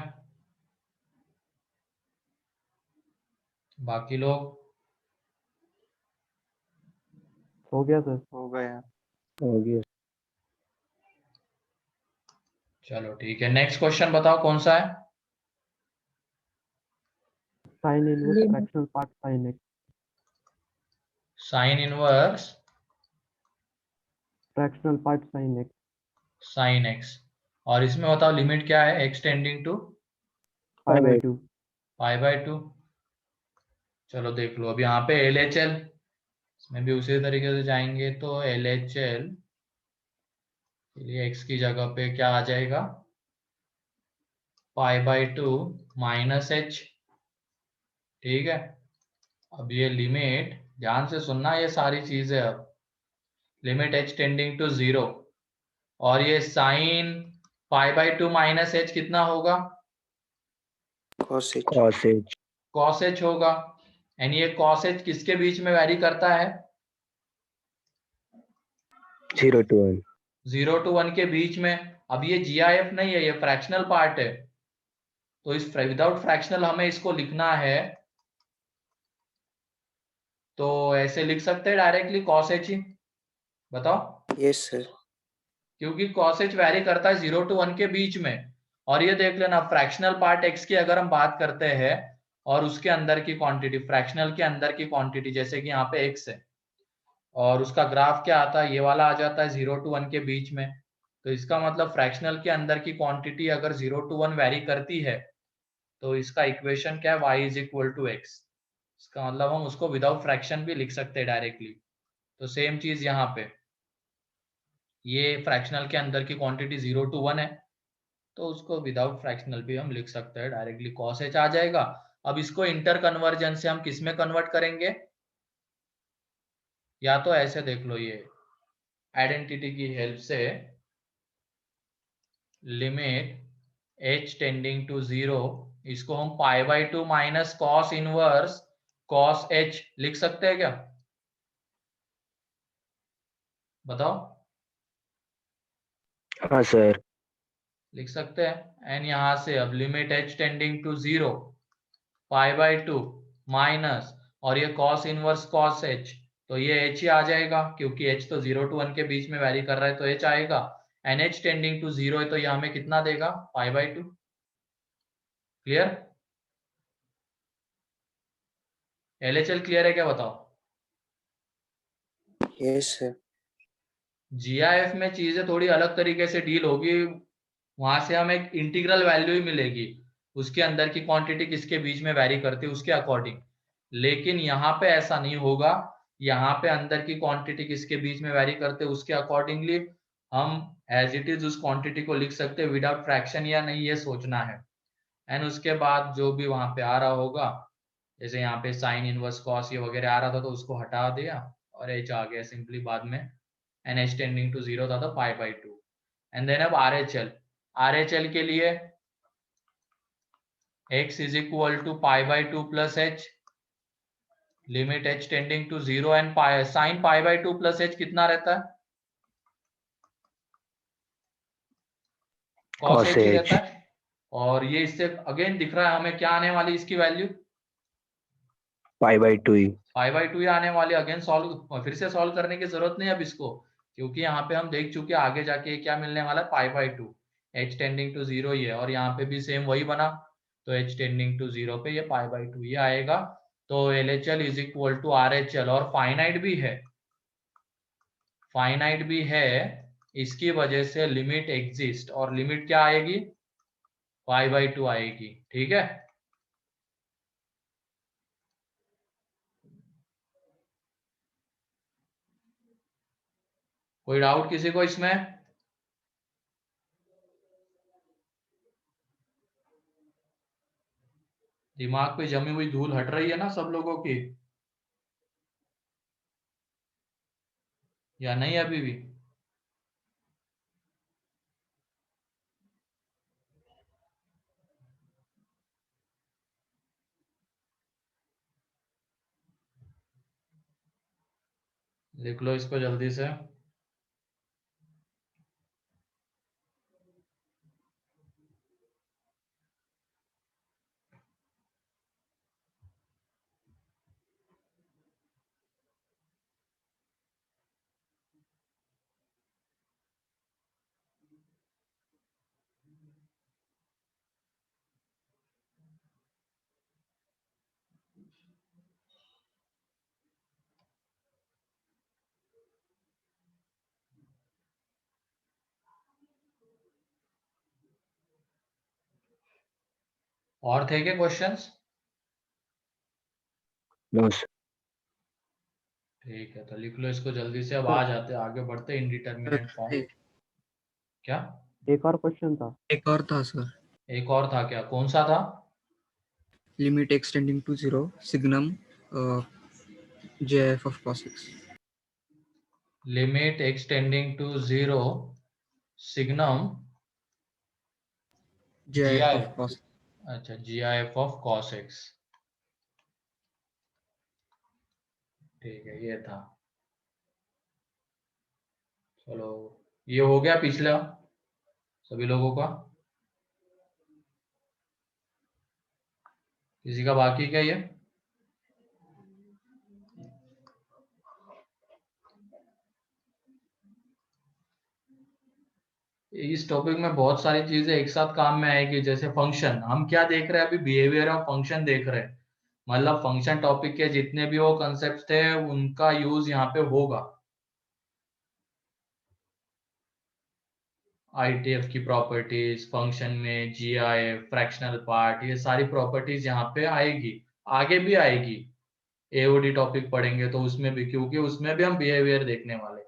बाकी लोग? हो गया सर। हो गया। चलो ठीक है, नेक्स्ट क्वेश्चन बताओ कौन सा है? Sine inverse Limit. Fractional part sine x. Sine inverse fractional part sine x. Sine x, और इसमें बताओ लिमिट क्या है? X tending to π/2। π/2। चलो देख लो, अब यहाँ पे LHL, इसमें भी उसी तरीके से जाएंगे, तो LHL के लिए एक्स की जगह पे क्या आ जाएगा? π/2 माइनस एच। ठीक है, अब ये लिमिट ध्यान से सुनना, ये सारी चीजें, अब लिमिट एच टेंडिंग टू 0, और ये साइन π/2 माइनस एच कितना होगा? Cos H. कॉस एच होगा, एंड ये कॉस एच किसके बीच में वैरी करता है? 0 to 1। 0 to 1 के बीच में। अब ये GIF नहीं है, ये फ्रैक्शनल पार्ट है, तो इस विदाउट फ्रैक्शनल हमें इसको लिखना है, तो ऐसे लिख सकते हैं डायरेक्टली कॉस एच ही। बताओ, यस सर। क्योंकि कॉस एच वैरी करता है 0 to 1 के बीच में। और ये देख लेना, फ्रैक्शनल पार्ट एक्स की अगर हम बात करते हैं, और उसके अंदर की क्वांटिटी, फ्रैक्शनल के अंदर की क्वांटिटी, जैसे कि यहाँ पे एक्स है, और उसका ग्राफ क्या आता है? ये वाला आ जाता है 0 to 1 के बीच में। तो इसका मतलब फ्रैक्शनल के अंदर की क्वांटिटी अगर 0 to 1 वैरी करती है, तो इसका इक्वेशन क्या है? y is equal to x. इसका मतलब हम उसको विदाउट फ्रैक्शन भी लिख सकते हैं डायरेक्टली। तो सेम चीज यहाँ पे, ये फ्रैक्शनल के अंदर की क्वांटिटी 0 to 1 है, तो उसको विदाउट फ्रैक्शनल भी हम लिख सकते हैं डायरेक्टली, कॉस एच आ जाएगा। अब इसको इंटर कन्वर्जन से हम किस में कन्वर्ट करेंगे? या तो ऐसे देख लो, ये आइडेंटिटी की हेल्प से, लिमिट h टेंडिंग टू 0, इसको हम π/2 minus cos inverse cos h लिख सकते हैं क्या? बताओ। हाँ सर। लिख सकते हैं, एंड यहां से अब limit h tending to 0, π/2 minus, और ये कॉस इनवर्स कॉस h, तो ये h ही आ जाएगा, क्योंकि h तो 0 to 1 के बीच में वैरी कर रहा है, तो h आएगा। NH टेंडिंग टू 0 है तो ये हमें कितना देगा, π/2। क्लियर? LHL क्लियर है क्या, बताओ? Yes sir. GIF में चीजें थोड़ी अलग तरीके से डील होगी, वहां से हमें एक इंटीग्रल वैल्यू ही मिलेगी, उसके अंदर की क्वांटिटी किसके बीच में वैरी करती है उसके अकॉर्डिंग। लेकिन यहाँ पे ऐसा नहीं होगा, यहाँ पे अंदर की क्वांटिटी किसके बीच में वैरी करते हैं उसके अकॉर्डिंगली हम एज इट इज उस क्वांटिटी को लिख सकते हैं विदाउट फ्रैक्शन या नहीं, ये सोचना है। एंड उसके बाद जो भी वहां पे आ रहा होगा, जैसे यहाँ पे साइन इनवर्स कॉस ये वगैरह आ रहा था तो उसको हटा दिया और h आ गया सिंपली बाद में, NH टेंडिंग टू 0 था तो π/2। एंड देन अब RHL के लिए x is equal to π/2 plus h, limit h tending to 0 and sine π/2 plus h कितना रहता है, cos h ही रहता है। और ये इससे अगेन दिख रहा है हमें क्या आने वाली इसकी वैल्यू, π/2 ही। π/2 ही आने वाली। अगेन सॉल्व, फिर से सॉल्व करने की जरूरत नहीं अब इसको, क्योंकि यहाँ पे हम देख चुके आगे जाके क्या मिलने वाला है, π/2, h टेंडिंग टू 0 ही है और यहाँ पे भी सेम वही बना, तो h टेंडिंग टू 0 पे ये π/2 ये आएगा। तो LHL is equal to RHL, और फाइनाइट भी है, इसकी वजह से लिमिट एग्जिस्ट, और लिमिट क्या आएगी, π/2 आएगी। ठीक है, कोई डाउट किसी को इसमें? दिमाग पे जमी हुई धूल हट रही है ना सब लोगों की, या नहीं अभी भी? लिख लो इसको जल्दी से। और थे क्या क्वेश्चंस? No sir. ठीक है, तो लिख लो इसको जल्दी से, अब आ जाते आगे बढ़ते इंडिटरमिनेट फॉर्म। क्या एक और क्वेश्चन था? एक और था सर, एक और था क्या, कौन सा था? Limit x tending to 0 signum JF of cos x। Limit x tending to 0 signum JF of cos। अच्छा, GIF ऑफ cos x। ठीक है, ये था। चलो, ये हो गया पिछला सभी लोगों का, किसी का बाकी क्या ये? इस टॉपिक में बहुत सारी चीजें एक साथ काम में आएगी, जैसे फंक्शन। हम क्या देख रहे हैं अभी, बिहेवियर ऑफ फंक्शन देख रहे हैं, मतलब फंक्शन टॉपिक के जितने भी वो कंसेप्ट थे उनका यूज यहाँ पे होगा। ITF की प्रॉपर्टीज फंक्शन में, GIF, फ्रैक्शनल पार्ट, ये सारी प्रॉपर्टीज यहाँ पे आएगी, आगे भी आएगी। AOD टॉपिक पढ़ेंगे तो उसमें भी, क्योंकि उसमें भी हम बिहेवियर देखने वाले।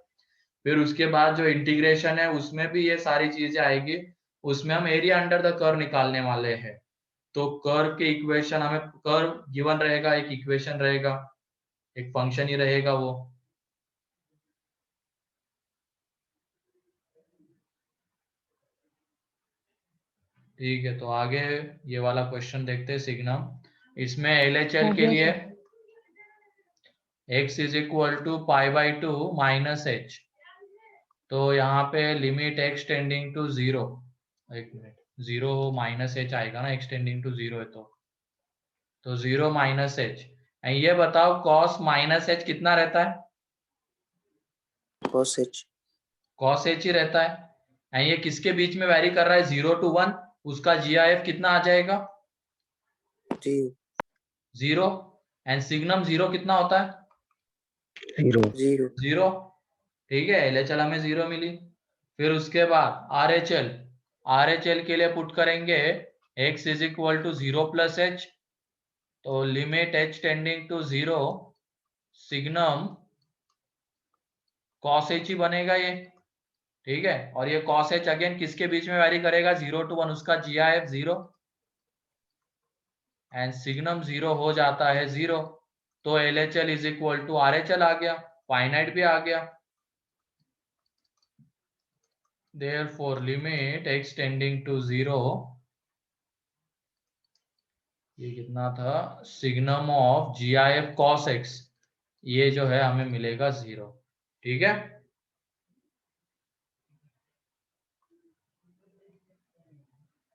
फिर उसके बाद जो इंटीग्रेशन है उसमें भी ये सारी चीजें आएगी, उसमें हम एरिया अंडर द कर्व निकालने वाले हैं। तो कर्व के इक्वेशन, हमें कर्व गिवन रहेगा, एक इक्वेशन रहेगा, एक फंक्शन ही रहेगा वो। ठीक है, तो आगे ये वाला क्वेश्चन देखते हैं सिग्नम। इसमें LHL के लिए x is equal to π/2 minus h, तो यहाँ पे लिमिट x टेंडिंग टू 0, एक मिनट, 0 माइनस h आएगा ना, x टेंडिंग टू 0 है तो 0 माइनस h। ये बताओ cos माइनस h कितना रहता है? cos h। cos h ही रहता है। एंड ये किसके बीच में वैरी कर रहा है 0 to 1, उसका GIF कितना आ जाएगा 0 एंड सिग्नम 0 कितना होता है 0। ठीक है, LHL हमें 0 मिली। फिर उसके बाद RHL के लिए पुट करेंगे x is equal to 0 plus h, तो limit h tending to 0 signum cos h ही बनेगा ये। ठीक है, और ये cos h अगेन किसके बीच में वैरी करेगा 0 to 1, उसका GIF 0 एंड सिग्नम 0 हो जाता है 0, तो LHL is equal to RHL आ गया, फाइनाइट भी आ गया। Therefore limit x tending to 0, ये कितना था signum of GIF cos x, ये जो है हमें मिलेगा 0। ठीक है,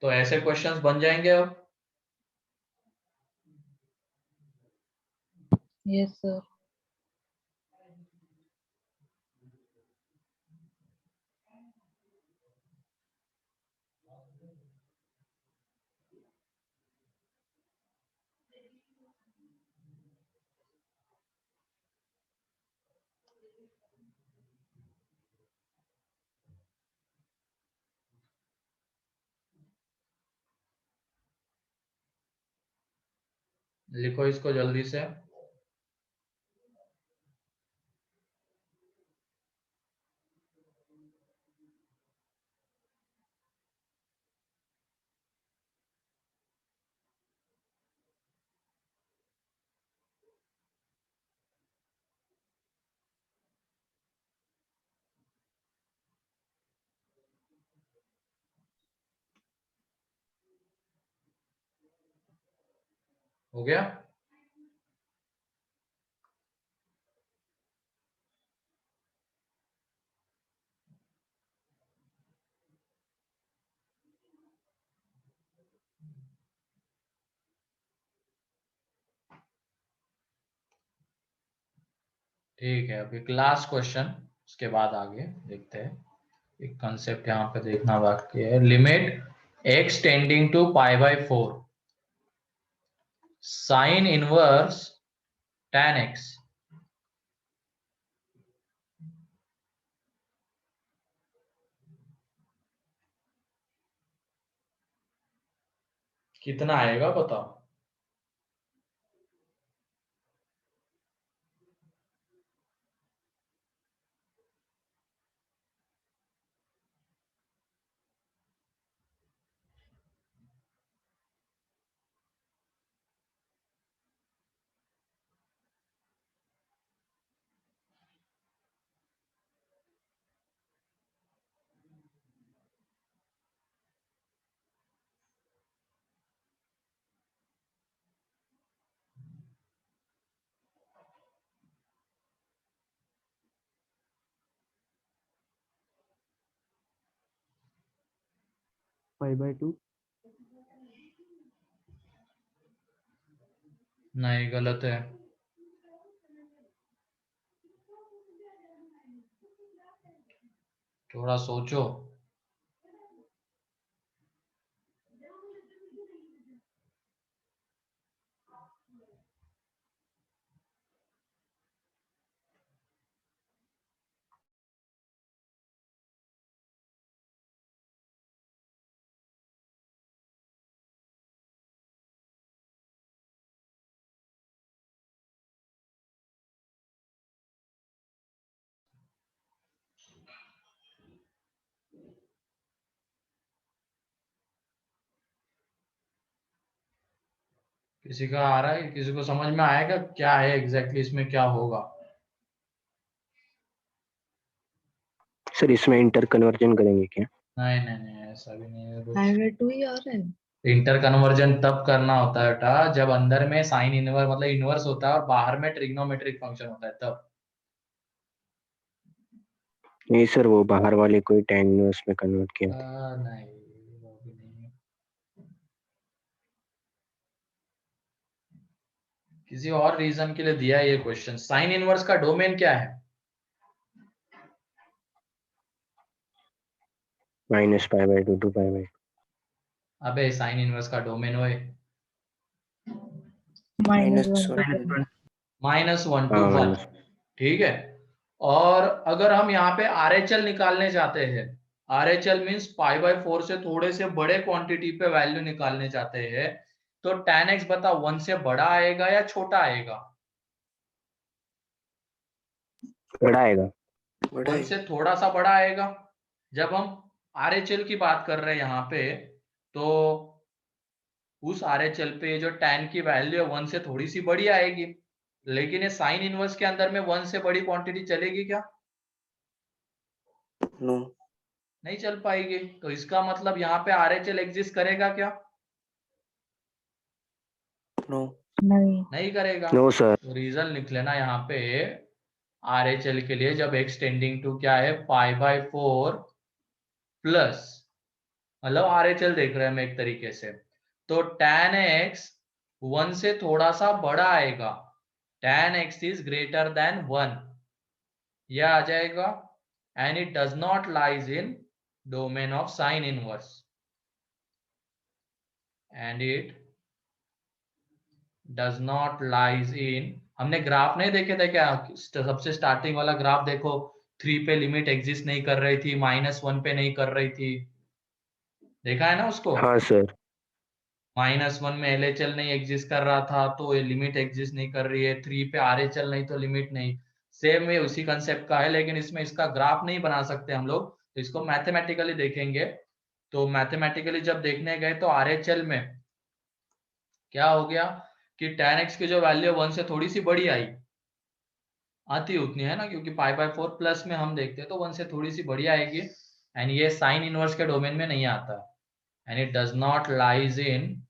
तो ऐसे क्वेश्चंस बन जाएंगे अब। Yes, sir. लिखो इसको जल्दी से। हो गया? ठीक है, अभी लास्ट क्वेश्चन, उसके बाद आगे देखते हैं। एक कंसेप्ट यहाँ पे देखना बाकी है। Limit x tending to π/4 sine inverse tan x कितना आएगा बताओ। π/2 नहीं, गलत है। थोड़ा सोचो। किसी का आ रहा है, किसी को समझ में आएगा क्या है एग्जैक्टली इसमें क्या होगा? सर इसमें इंटर कन्वर्जन करेंगे क्या? नहीं नहीं नहीं, ऐसा भी नहीं है कुछ। हाईवे 2 ही आ रहा है। इंटर कन्वर्जन तब करना होता है बेटा जब अंदर में साइन इनवर्स मतलब इनवर्स होता है और बाहर में ट्रिग्नोमेट्रिक फंक्शन होता है तब। नहीं सर, वो बाहर वाले कोई tan इनवर्स में कन्वर्ट किया था। नहीं, वो भी नहीं है। किसी और रीजन के लिए दिया है ये क्वेश्चन। साइन इनवर्स का डोमेन क्या है? Minus pi by 2 to pi by. अबे साइन इनवर्स का डोमेन होए -1 -1 to 1. -1 to हाँ 1, माइनस। ठीक है। और अगर हम यहाँ पे RHL निकालने चाहते हैं, RHL मीन्स π/4 से थोड़े से बड़े क्वांटिटी पे वैल्यू निकालने चाहते हैं, तो tan x बता 1 से बड़ा आएगा या छोटा आएगा? बड़ा आएगा। 1 से थोड़ा सा बड़ा आएगा। जब हम RHL की बात कर रहे हैं यहाँ पे, तो उस RHL पे जो tan की वैल्यू है 1 से थोड़ी सी बड़ी आएगी, लेकिन ये साइन इनवर्स के अंदर में 1 से बड़ी क्वांटिटी चलेगी क्या? नो, नहीं चल पाएगी। तो इसका मतलब यहाँ पे RHL एग्जिस्ट करेगा क्या? नो, नहीं. नहीं करेगा। No sir. तो रीजन लिख लेना यहाँ पे RHL के लिए, जब x टेंडिंग टू क्या है π/4 प्लस, मतलब RHL देख रहे हैं हम एक तरीके से, तो tan x 1 से थोड़ा सा बड़ा आएगा, tan x is greater than 1, यह आ जाएगा। And it does not lies in domain of sine inverse, and it does not lies in, हमने ग्राफ नहीं देखे थे क्या? सबसे स्टार्टिंग वाला ग्राफ देखो, 3 पे लिमिट एग्जिस्ट नहीं कर रही थी, -1 पे नहीं कर रही थी, देखा है ना उसको? हाँ सर। -1 में LHL नहीं एग्जिस्ट कर रहा था, तो ये लिमिट एग्जिस्ट नहीं कर रही है। 3 पे RHL नहीं, तो लिमिट नहीं। सेम ये उसी कंसेप्ट का है, लेकिन इसमें इसका ग्राफ नहीं बना सकते हम लोग, तो इसको मैथमेटिकली देखेंगे। तो मैथमेटिकली जब देखने गए तो RHL में क्या हो गया कि tan x की जो वैल्यू 1 से थोड़ी सी बड़ी आई, आती उतनी है ना, क्योंकि π/4 प्लस में हम देखते हैं तो 1 से थोड़ी सी बड़ी आएगी, एंड ये साइन इनवर्स के डोमेन में नहीं आता, and it does not lies in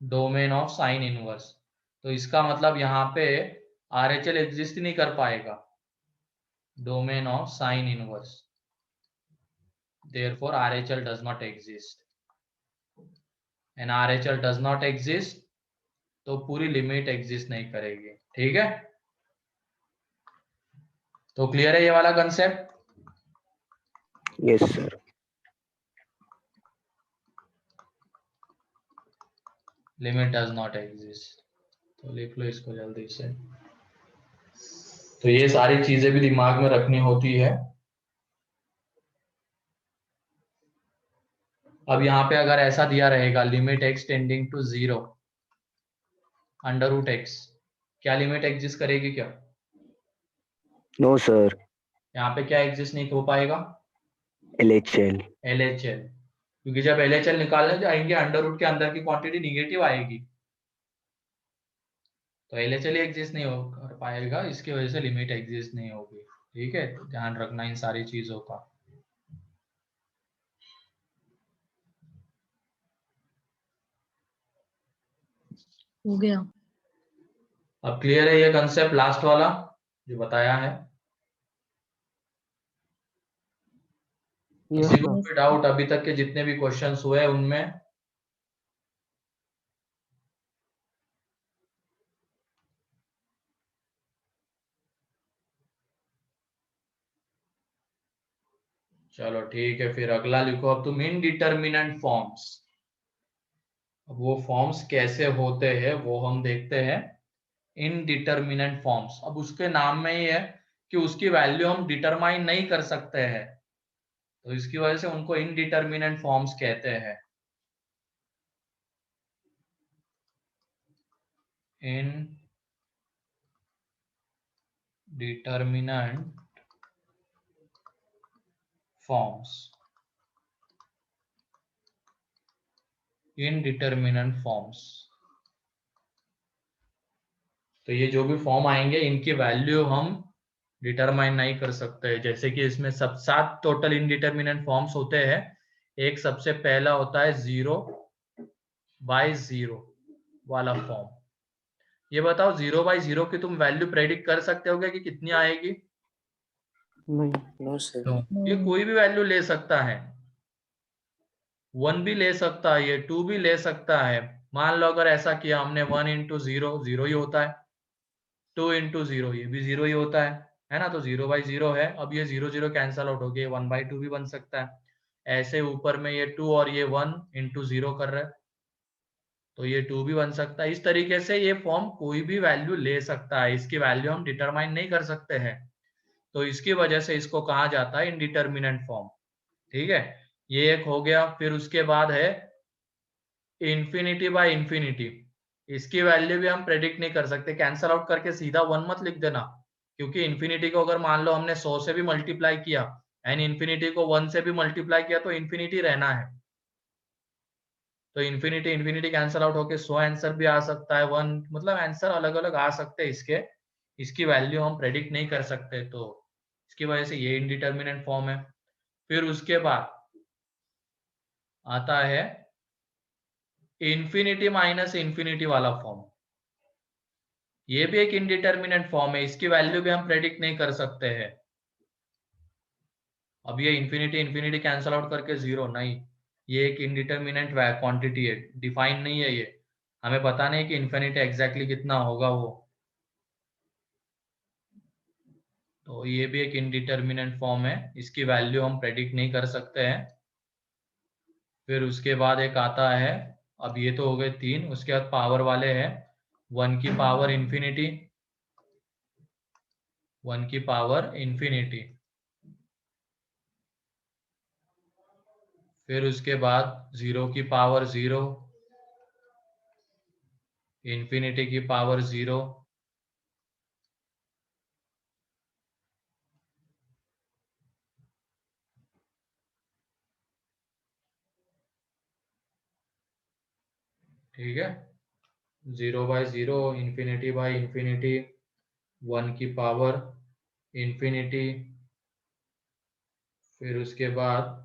domain of sine inverse. तो इसका मतलब यहाँ पे RHL एग्जिस्ट ही नहीं कर पाएगा, domain of sine inverse, therefore RHL does not exist, and RHL does not exist, तो पूरी लिमिट एग्जिस्ट नहीं करेगी, ठीक है। तो क्लियर है ये वाला concept? Yes sir. Limit does not exist, तो लिख लो इसको जल्दी से। तो ये सारी चीजें भी दिमाग में रखनी होती है। अब यहाँ पे अगर ऐसा दिया रहेगा limit x tending to 0 √x, क्या लिमिट एग्जिस्ट करेगी क्या? No sir. यहाँ पे क्या एग्जिस्ट नहीं हो पाएगा? LHL। LHL, क्योंकि जब LHL निकालने जाएंगे √ के अंदर की क्वांटिटी निगेटिव आएगी, तो LHL ही एग्जिस्ट नहीं हो कर पाएगा, इसकी वजह से लिमिट एग्जिस्ट नहीं होगी, ठीक है। तो ध्यान रखना इन सारी चीजों का। हो गया. अब क्लियर है ये कंसेप्ट लास्ट वाला जो बताया है? यस किसी को सर। कोई डाउट अभी तक के जितने भी क्वेश्चंस हुए उनमें? चलो ठीक है, फिर अगला लिखो अब तुम इनडिटरमिनेंट फॉर्म्स। अब वो फॉर्म्स कैसे होते हैं वो हम देखते हैं। इनडिटरमिनेंट फॉर्म्स, अब उसके नाम में ही है कि उसकी वैल्यू हम डिटरमाइन नहीं कर सकते हैं, तो इसकी वजह से उनको इनडिटरमिनेंट फॉर्म्स कहते हैं। इनडिटरमिनेंट फॉर्म्स, इनडिटरमिनेंट फॉर्म्स, तो ये जो भी फॉर्म आएंगे इनकी वैल्यू हम डिटरमाइन नहीं कर सकते। जैसे कि इसमें सब 7 टोटल इनडिटरमिनेंट फॉर्म्स होते हैं। एक सबसे पहला होता है 0/0 वाला फॉर्म। ये बताओ 0/0 की तुम वैल्यू प्रेडिक्ट कर सकते हो क्या कि कितनी आएगी? नहीं। नो सर, तो ये कोई भी वैल्यू ले सकता है, 1 भी ले सकता है, ये 2 भी ले सकता है। मान लो अगर ऐसा किया हमने 1 × 0 0 ही होता है, 2 × 0 ये भी 0 ही होता है, है ना, तो 0/0 है। अब ये 0 0 कैंसल आउट हो गया, 1/2 भी बन सकता है। ऐसे ऊपर में ये 2 और ये 1 इंटू 0 कर रहा है, तो ये 2 भी बन सकता है। इस तरीके से ये फॉर्म कोई भी वैल्यू ले सकता है, इसकी वैल्यू हम डिटरमाइन नहीं कर सकते हैं, तो इसकी वजह से इसको कहा जाता है इनडिटर्मिनेंट फॉर्म। ठीक है, ये एक हो गया। फिर उसके बाद है इन्फिनिटी बाय इन्फिनिटी। इसकी वैल्यू भी हम प्रेडिक्ट नहीं कर सकते, कैंसल आउट करके सीधा 1 मत लिख देना, क्योंकि इन्फिनिटी को अगर मान लो हमने 100 से भी मल्टीप्लाई किया एंड इन्फिनिटी को 1 से भी मल्टीप्लाई किया तो इन्फिनिटी रहना है, तो इन्फिनिटी इन्फिनिटी कैंसल आउट होके 100 आंसर भी आ सकता है, 1 मतलब आंसर अलग अलग आ सकते हैं इसके, इसकी वैल्यू हम प्रेडिक्ट नहीं कर सकते, तो इसकी वजह से ये इनडिटर्मिनेंट फॉर्म है। फिर उसके बाद आता है इन्फिनिटी माइनस इन्फिनिटी वाला फॉर्म। ये भी एक इनडिटर्मिनेंट फॉर्म है, इसकी वैल्यू भी हम प्रेडिक्ट नहीं कर सकते हैं। अब ये इन्फिनिटी इन्फिनिटी कैंसल आउट करके 0 नहीं, ये एक इनडिटर्मिनेंट क्वांटिटी है, डिफाइन नहीं है, ये हमें पता नहीं कि इन्फिनिटी एग्जैक्टली कितना होगा वो, तो ये भी एक इनडिटर्मिनेंट फॉर्म है, इसकी वैल्यू हम प्रेडिक्ट नहीं कर सकते हैं। फिर उसके बाद एक आता है, अब ये तो हो गए 3, उसके बाद पावर वाले हैं 1 की पावर इन्फिनिटी, 1 की पावर इन्फिनिटी। फिर उसके बाद 0 की पावर 0, इन्फिनिटी की पावर 0, ठीक है, 0/0, इन्फिनिटी बाय इन्फिनिटी, 1 की पावर इन्फिनिटी। फिर उसके बाद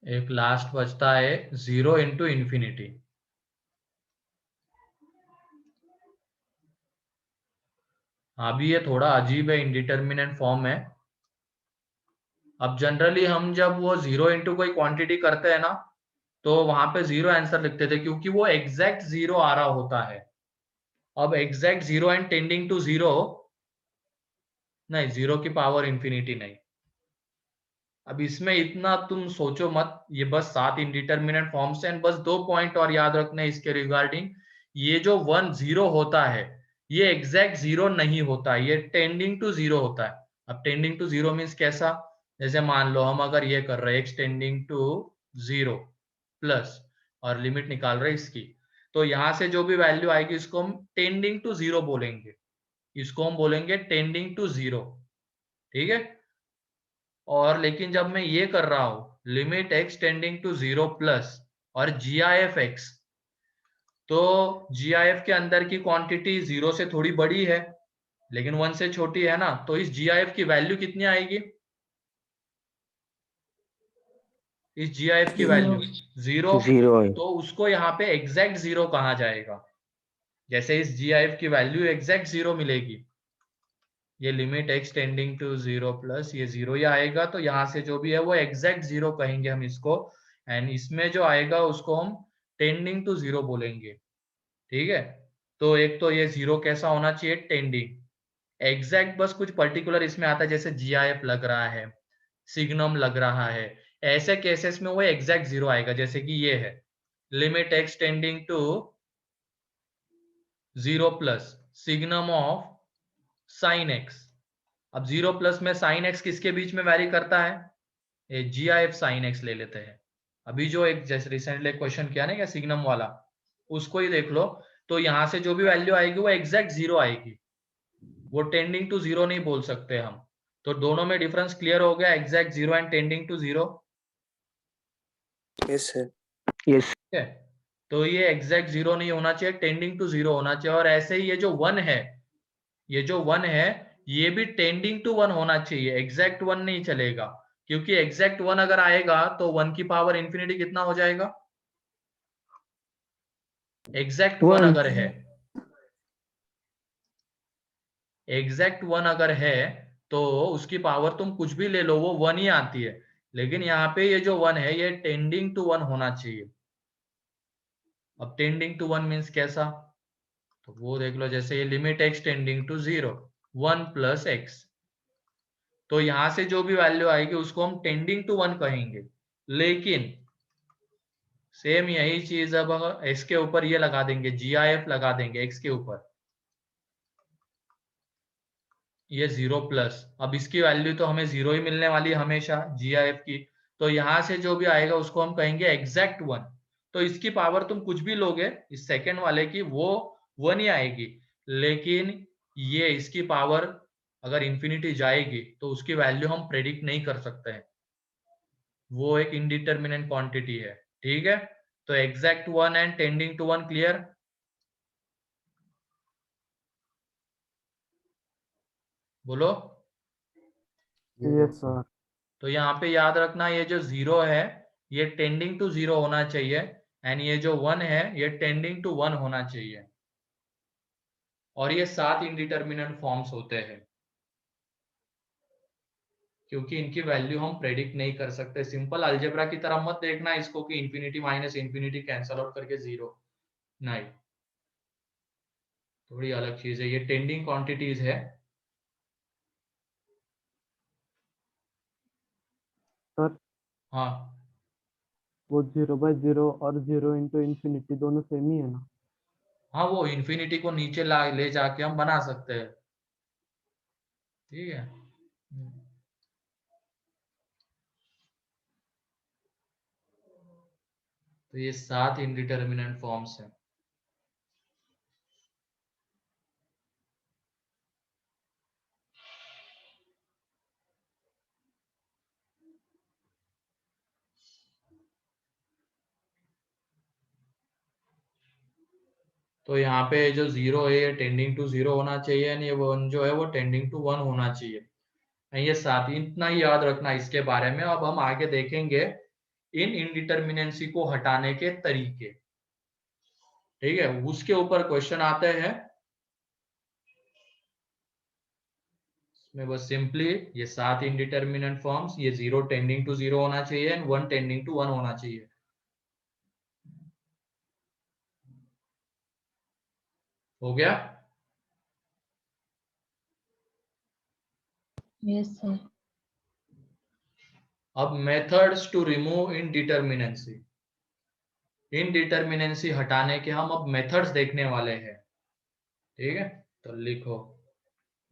एक लास्ट बचता है 0 इंटू इन्फिनिटी। अभी ये थोड़ा अजीब है, इनडिटर्मिनेंट फॉर्म है। अब जनरली हम जब वो 0 इंटू कोई क्वांटिटी करते हैं ना, तो वहां पे 0 आंसर लिखते थे, क्योंकि वो एग्जैक्ट 0 आ रहा होता है। अब एग्जैक्ट 0 एंड टेंडिंग टू 0 नहीं, 0 की पावर इन्फिनिटी नहीं। अब इसमें इतना तुम सोचो मत, ये बस 7 इनडिटर्मिनेंट फॉर्म्स हैं। बस 2 पॉइंट और याद रखना है इसके रिगार्डिंग, ये जो 1 0 होता है ये एग्जैक्ट 0 नहीं होता, ये टेंडिंग टू 0 होता है। अब टेंडिंग टू 0 मीन्स कैसा, जैसे मान लो हम अगर ये कर रहे हैं x टेंडिंग टू 0 प्लस और लिमिट निकाल रहे हैं इसकी, तो यहां से जो भी वैल्यू आएगी इसको हम टेंडिंग टू 0 बोलेंगे, इसको हम बोलेंगे टेंडिंग टू 0। ठीक है, और लेकिन जब मैं ये कर रहा हूं limit x tending to 0 plus और GIF(x), तो GIF के अंदर की क्वांटिटी 0 से थोड़ी बड़ी है लेकिन 1 से छोटी है ना, तो इस GIF की वैल्यू कितनी आएगी, इस GIF की वैल्यू 0, 0 है। तो उसको यहाँ पे एग्जैक्ट 0 कहा जाएगा। जैसे इस GIF की वैल्यू एग्जैक्ट 0 मिलेगी, ये limit x tending to 0 plus ये 0 ही आएगा, तो यहाँ से जो भी है वो एग्जैक्ट 0 कहेंगे हम इसको, एंड इसमें जो आएगा उसको हम टेंडिंग टू 0 बोलेंगे। ठीक है, तो एक तो ये 0 कैसा होना चाहिए, टेंडिंग, एग्जैक्ट बस कुछ पर्टिकुलर इसमें आता है, जैसे GIF लग रहा है, सिग्नम लग रहा है, ऐसे केसेस में वो एग्जैक्ट 0 आएगा। जैसे कि ये है limit x tending to 0 plus signum of sine x। अब 0 प्लस में साइन x किसके बीच में वैरी करता है, ये GIF साइन x ले लेते हैं। अभी जो एक जैसे रिसेंटली क्वेश्चन किया ना क्या सिग्नम वाला, उसको ही देख लो, तो यहां से जो भी वैल्यू आएगी वो एग्जैक्ट 0 आएगी, वो टेंडिंग टू 0 नहीं बोल सकते हम। तो दोनों में डिफरेंस क्लियर हो गया, exact 0 and tending to 0। Yes sir, yes. ठीक है, तो ये एग्जैक्ट 0 नहीं होना चाहिए, टेंडिंग टू 0 होना चाहिए। और ऐसे ही ये जो 1 है, ये जो 1 है ये भी टेंडिंग टू 1 होना चाहिए, एग्जैक्ट 1 नहीं चलेगा, क्योंकि एग्जैक्ट 1 अगर आएगा तो 1 की पावर इन्फिनिटी कितना हो जाएगा, एग्जैक्ट 1 1 अगर है एग्जैक्ट 1 अगर है तो उसकी पावर तुम कुछ भी ले लो वो 1 ही आती है, लेकिन यहाँ पे ये जो 1 है ये टेंडिंग टू 1 होना चाहिए। अब टेंडिंग टू 1 मीन्स कैसा, तो वो देख लो, जैसे ये limit x tending to 0 1 plus x, तो यहां से जो भी वैल्यू आएगी उसको हम टेंडिंग टू 1 कहेंगे। लेकिन सेम यही चीज अब x के ऊपर ये लगा देंगे, GIF लगा देंगे x के ऊपर, ये 0 प्लस, अब इसकी वैल्यू तो हमें 0 ही मिलने वाली है हमेशा GIF की, तो यहां से जो भी आएगा उसको हम कहेंगे एग्जैक्ट 1। तो इसकी पावर तुम कुछ भी लोगे इस सेकंड वाले की वो 1 ही आएगी, लेकिन ये इसकी पावर अगर इंफिनिटी जाएगी तो उसकी वैल्यू हम प्रेडिक्ट नहीं कर सकते हैं, वो एक इनडिटर्मिनेंट क्वांटिटी है। ठीक है, तो exact 1 and tending to 1 clear? बोलो। Yes sir. तो यहाँ पे याद रखना ये जो 0 है ये टेंडिंग टू 0 होना चाहिए, एंड ये जो 1 है ये टेंडिंग टू 1 होना चाहिए, और ये 7 इनडिटर्मिनेंट फॉर्म्स होते हैं क्योंकि इनकी वैल्यू हम प्रेडिक्ट नहीं कर सकते। सिंपल अलजेब्रा की तरह मत देखना इसको कि infinity minus infinity cancel out करके 0, नहीं, थोड़ी अलग चीज है, ये टेंडिंग क्वांटिटीज है। सर हाँ वो 0/0 और 0 इंटू इंफिनिटी दोनों सेम ही है ना? हाँ, वो इंफिनिटी को नीचे ले जाके हम बना सकते हैं। ठीक है, तो ये 7 इनडिटर्मिनेंट फॉर्म्स हैं। तो यहाँ पे जो 0 है ये टेंडिंग टू 0 होना चाहिए, एंड ये 1 जो है वो टेंडिंग टू 1 होना चाहिए। ये 7 इतना ही याद रखना इसके बारे में। अब हम आगे देखेंगे इन इनडिटर्मिनेंसी को हटाने के तरीके। ठीक है, उसके ऊपर क्वेश्चन आते हैं। इसमें बस सिंपली ये 7 इनडिटर्मिनेंट फॉर्म्स, ये 0 टेंडिंग टू 0 होना चाहिए एंड 1 टेंडिंग टू 1 होना चाहिए। हो गया? Yes, sir. अब methods to remove indeterminacy. Indeterminacy हटाने के हम अब मेथड्स देखने वाले हैं। ठीक है, तो लिखो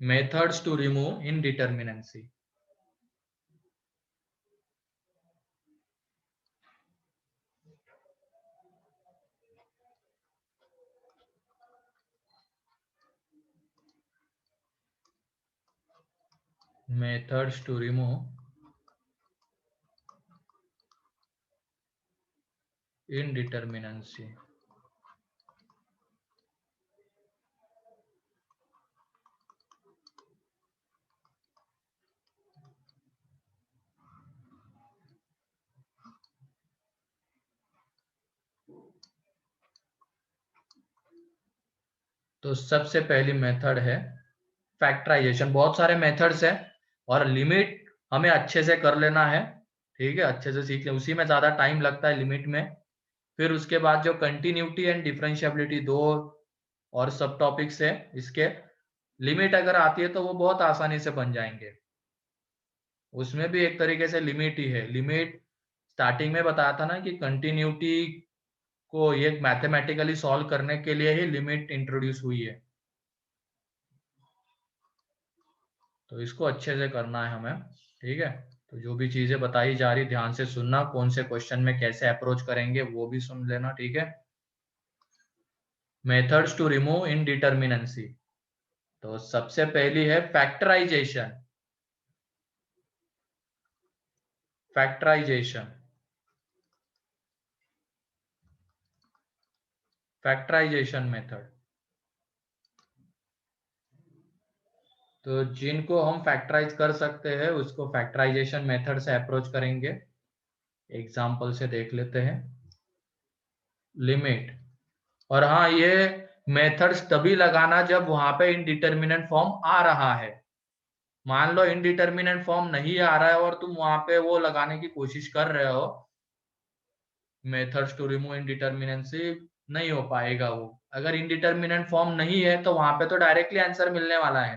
methods to remove indeterminacy. methods to remove indeterminacy। तो सबसे पहली मेथड है फैक्टराइजेशन। बहुत सारे मेथड्स है और लिमिट हमें अच्छे से कर लेना है। ठीक है, अच्छे से सीख ले, उसी में ज्यादा टाइम लगता है लिमिट में। फिर उसके बाद जो कंटिन्यूटी एंड डिफरेंशिएबिलिटी दो और सब टॉपिक्स है, इसके लिमिट अगर आती है तो वो बहुत आसानी से बन जाएंगे। उसमें भी एक तरीके से लिमिट ही है। लिमिट स्टार्टिंग में बताया था ना कि कंटिन्यूटी को ये मैथमेटिकली सॉल्व करने के लिए ही लिमिट इंट्रोड्यूस हुई है, तो इसको अच्छे से करना है हमें। ठीक है, तो जो भी चीजें बताई जा रही ध्यान से सुनना, कौन से क्वेश्चन में कैसे अप्रोच करेंगे वो भी सुन लेना। ठीक है, मेथड्स टू रिमूव इनडिटर्मिनेंसी। तो सबसे पहली है फैक्टराइजेशन। Factorisation factorisation method. तो जिनको हम फैक्टराइज कर सकते हैं उसको फैक्टराइजेशन मेथड से अप्रोच करेंगे। एग्जाम्पल से देख लेते हैं। लिमिट, और हाँ, ये मेथड्स तभी लगाना जब वहां पे इनडिटर्मिनेंट फॉर्म आ रहा है। मान लो इनडिटर्मिनेंट फॉर्म नहीं आ रहा है और तुम वहां पे वो लगाने की कोशिश कर रहे हो, मेथड्स टू रिमूव इनडिटर्मिनेंसी, नहीं हो पाएगा वो। अगर इनडिटर्मिनेंट फॉर्म नहीं है तो वहां पे तो डायरेक्टली आंसर मिलने वाला है,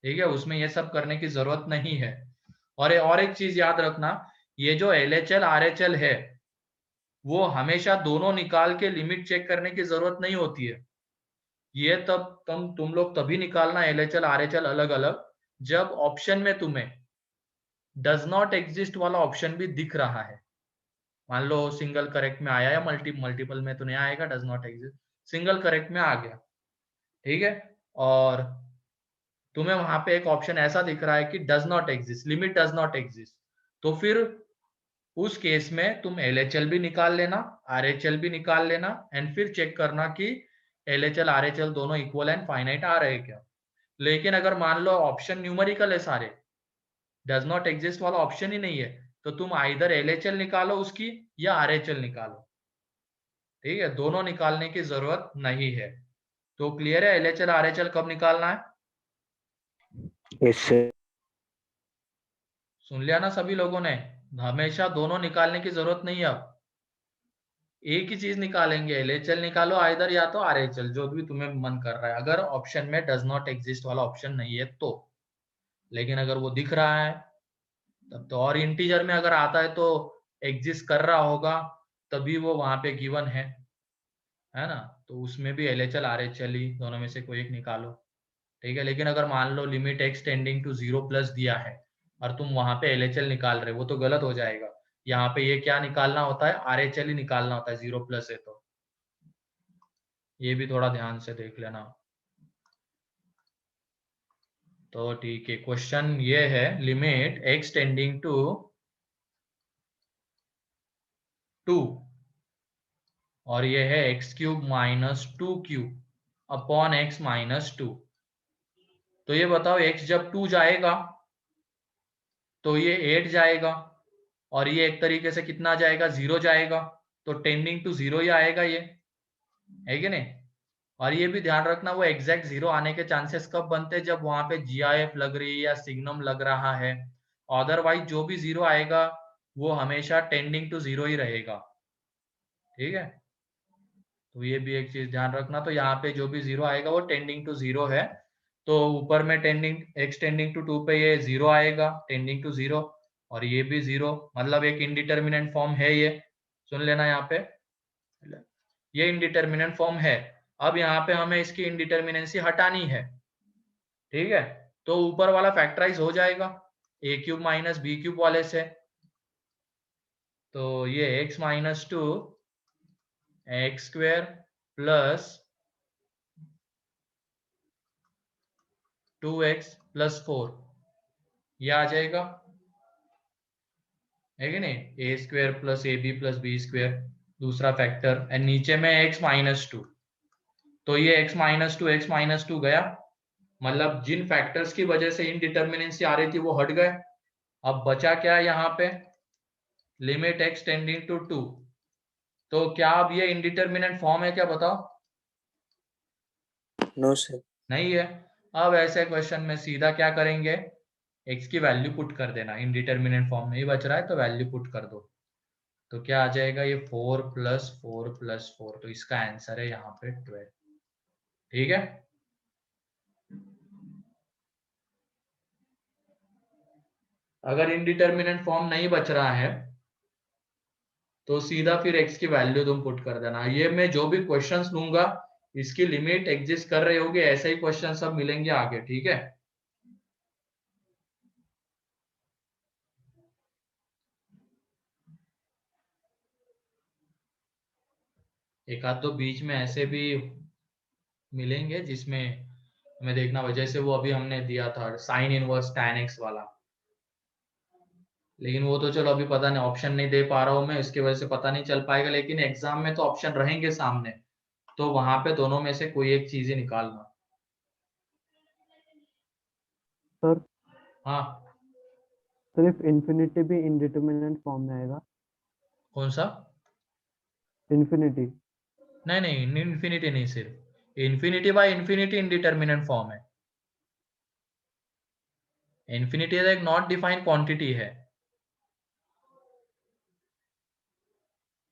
ठीक है, उसमें ये सब करने की जरूरत नहीं है। और एक चीज याद रखना, ये जो LHL RHL है वो हमेशा दोनों निकाल के लिमिट चेक करने की जरूरत नहीं होती है। ये तब तुम लोग तभी निकालना LHL RHL अलग अलग जब ऑप्शन में तुम्हें डज नॉट एग्जिस्ट वाला ऑप्शन भी दिख रहा है। मान लो सिंगल करेक्ट में आया या मल्टीपल में तो नहीं आएगा, does not exist, single correct में आ गया, ठीक है, और तुम्हें वहां पे एक ऑप्शन ऐसा दिख रहा है कि does not exist, limit does not exist, तो फिर उस केस में तुम LHL भी निकाल लेना, RHL भी निकाल लेना, एंड फिर चेक करना कि LHL RHL दोनों इक्वल एंड फाइनाइट आ रहे क्या। लेकिन अगर मान लो ऑप्शन न्यूमेरिकल है सारे, डज नॉट एग्जिस्ट वाला ऑप्शन ही नहीं है, तो तुम आइदर LHL निकालो उसकी या RHL निकालो, ठीक है, दोनों निकालने की जरूरत नहीं है। तो क्लियर है LHL RHL कब निकालना है? इससे सुन लिया ना सभी लोगों ने? हमेशा दोनों निकालने की जरूरत नहीं है। अब एक ही चीज निकालेंगे, LHL निकालो आइदर या तो RHL, जो भी तुम्हें मन कर रहा है, अगर ऑप्शन में डज नॉट एग्जिस्ट वाला ऑप्शन नहीं है तो। लेकिन अगर वो दिख रहा है तब तो, और इंटीजर में अगर आता है तो एग्जिस्ट कर रहा होगा तभी वो वहां पे गिवन है ना, तो उसमें भी LHL RHL ही दोनों में से कोई एक निकालो, ठीक है। लेकिन अगर मान लो limit x tending to 0 plus दिया है और तुम वहां पे LHL निकाल रहे हो, वो तो गलत हो जाएगा। यहाँ पे ये क्या निकालना होता है, RHL ही निकालना होता है 0 प्लस है तो। ये भी थोड़ा ध्यान से देख लेना। तो ठीक है, क्वेश्चन ये है, लिमिट x टेंडिंग टू 2 और ये है x³ minus 2³ upon x minus 2। तो ये बताओ x जब 2 जाएगा तो ये 8 जाएगा, और ये एक तरीके से कितना जाएगा, 0 जाएगा, तो टेंडिंग टू 0 ही आएगा ये, है कि नहीं। और ये भी ध्यान रखना, वो एग्जैक्ट 0 आने के चांसेस कब बनते हैं, जब वहां पे GIF लग रही है या सिग्नम लग रहा है। अदरवाइज जो भी 0 आएगा वो हमेशा टेंडिंग टू 0 ही रहेगा, ठीक है। तो ये भी एक चीज ध्यान रखना, तो यहाँ पे जो भी 0 आएगा वो टेंडिंग टू 0 है। तो ऊपर में x टेंडिंग टू 2 पे ये 0 आएगा, टेंडिंग टू 0, और ये भी 0, मतलब एक इनडिटर्मिनेंट फॉर्म है ये। सुन लेना यहाँ पे, ये इनडिटर्मिनेंट फॉर्म है। अब यहाँ पे हमें इसकी इनडिटर्मिनेंसी हटानी है, ठीक है। तो ऊपर वाला फैक्टराइज हो जाएगा a³ माइनस b³ वाले से, तो ये x minus 2 x² plus 2x plus 4 ये आ जाएगा, है कि नहीं, a² plus ab plus b², दूसरा फैक्टर, एंड नीचे में x माइनस 2। तो ये x माइनस टू गया, मतलब जिन फैक्टर्स की वजह से इनडिटर्मिनेंसी आ रही थी वो हट गए। अब बचा क्या है यहाँ पे, लिमिट x टेंडिंग टू 2। तो क्या अब ये इनडिटर्मिनेंट फॉर्म है क्या, बताओ? No sir. नहीं है। अब ऐसे क्वेश्चन में सीधा क्या करेंगे, x की वैल्यू पुट कर देना, इनडिटर्मिनेंट फॉर्म नहीं बच रहा है तो वैल्यू पुट कर दो। तो क्या आ जाएगा, ये 4 प्लस 4 प्लस 4, तो इसका आंसर है यहाँ पे 12, ठीक है। अगर इनडिटर्मिनेंट फॉर्म नहीं बच रहा है तो सीधा फिर x की वैल्यू तुम पुट कर देना। ये मैं जो भी क्वेश्चंस लूंगा इसकी लिमिट एग्जिस्ट कर रहे होगे, ऐसे ही क्वेश्चन सब मिलेंगे आगे, ठीक है। एक आध दो बीच में ऐसे भी मिलेंगे जिसमें हमें देखना होगा, जैसे वो अभी हमने दिया था साइन इनवर्स tan x वाला, लेकिन वो तो चलो अभी पता नहीं, ऑप्शन नहीं दे पा रहा हूं मैं, इसकी वजह से पता नहीं चल पाएगा, लेकिन एग्जाम में तो ऑप्शन रहेंगे सामने, तो वहां पे दोनों में से कोई एक चीज ही निकालना। सर हाँ, सिर्फ इन्फिनिटी भी इंडिटरमिनेंट फॉर्म में आएगा? कौन सा? इन्फिनिटी? नहीं नहीं, इन्फिनिटी नहीं, सिर्फ infinity by infinity indeterminate form है। इंफिनिटी एक नॉट डिफाइंड क्वांटिटी है,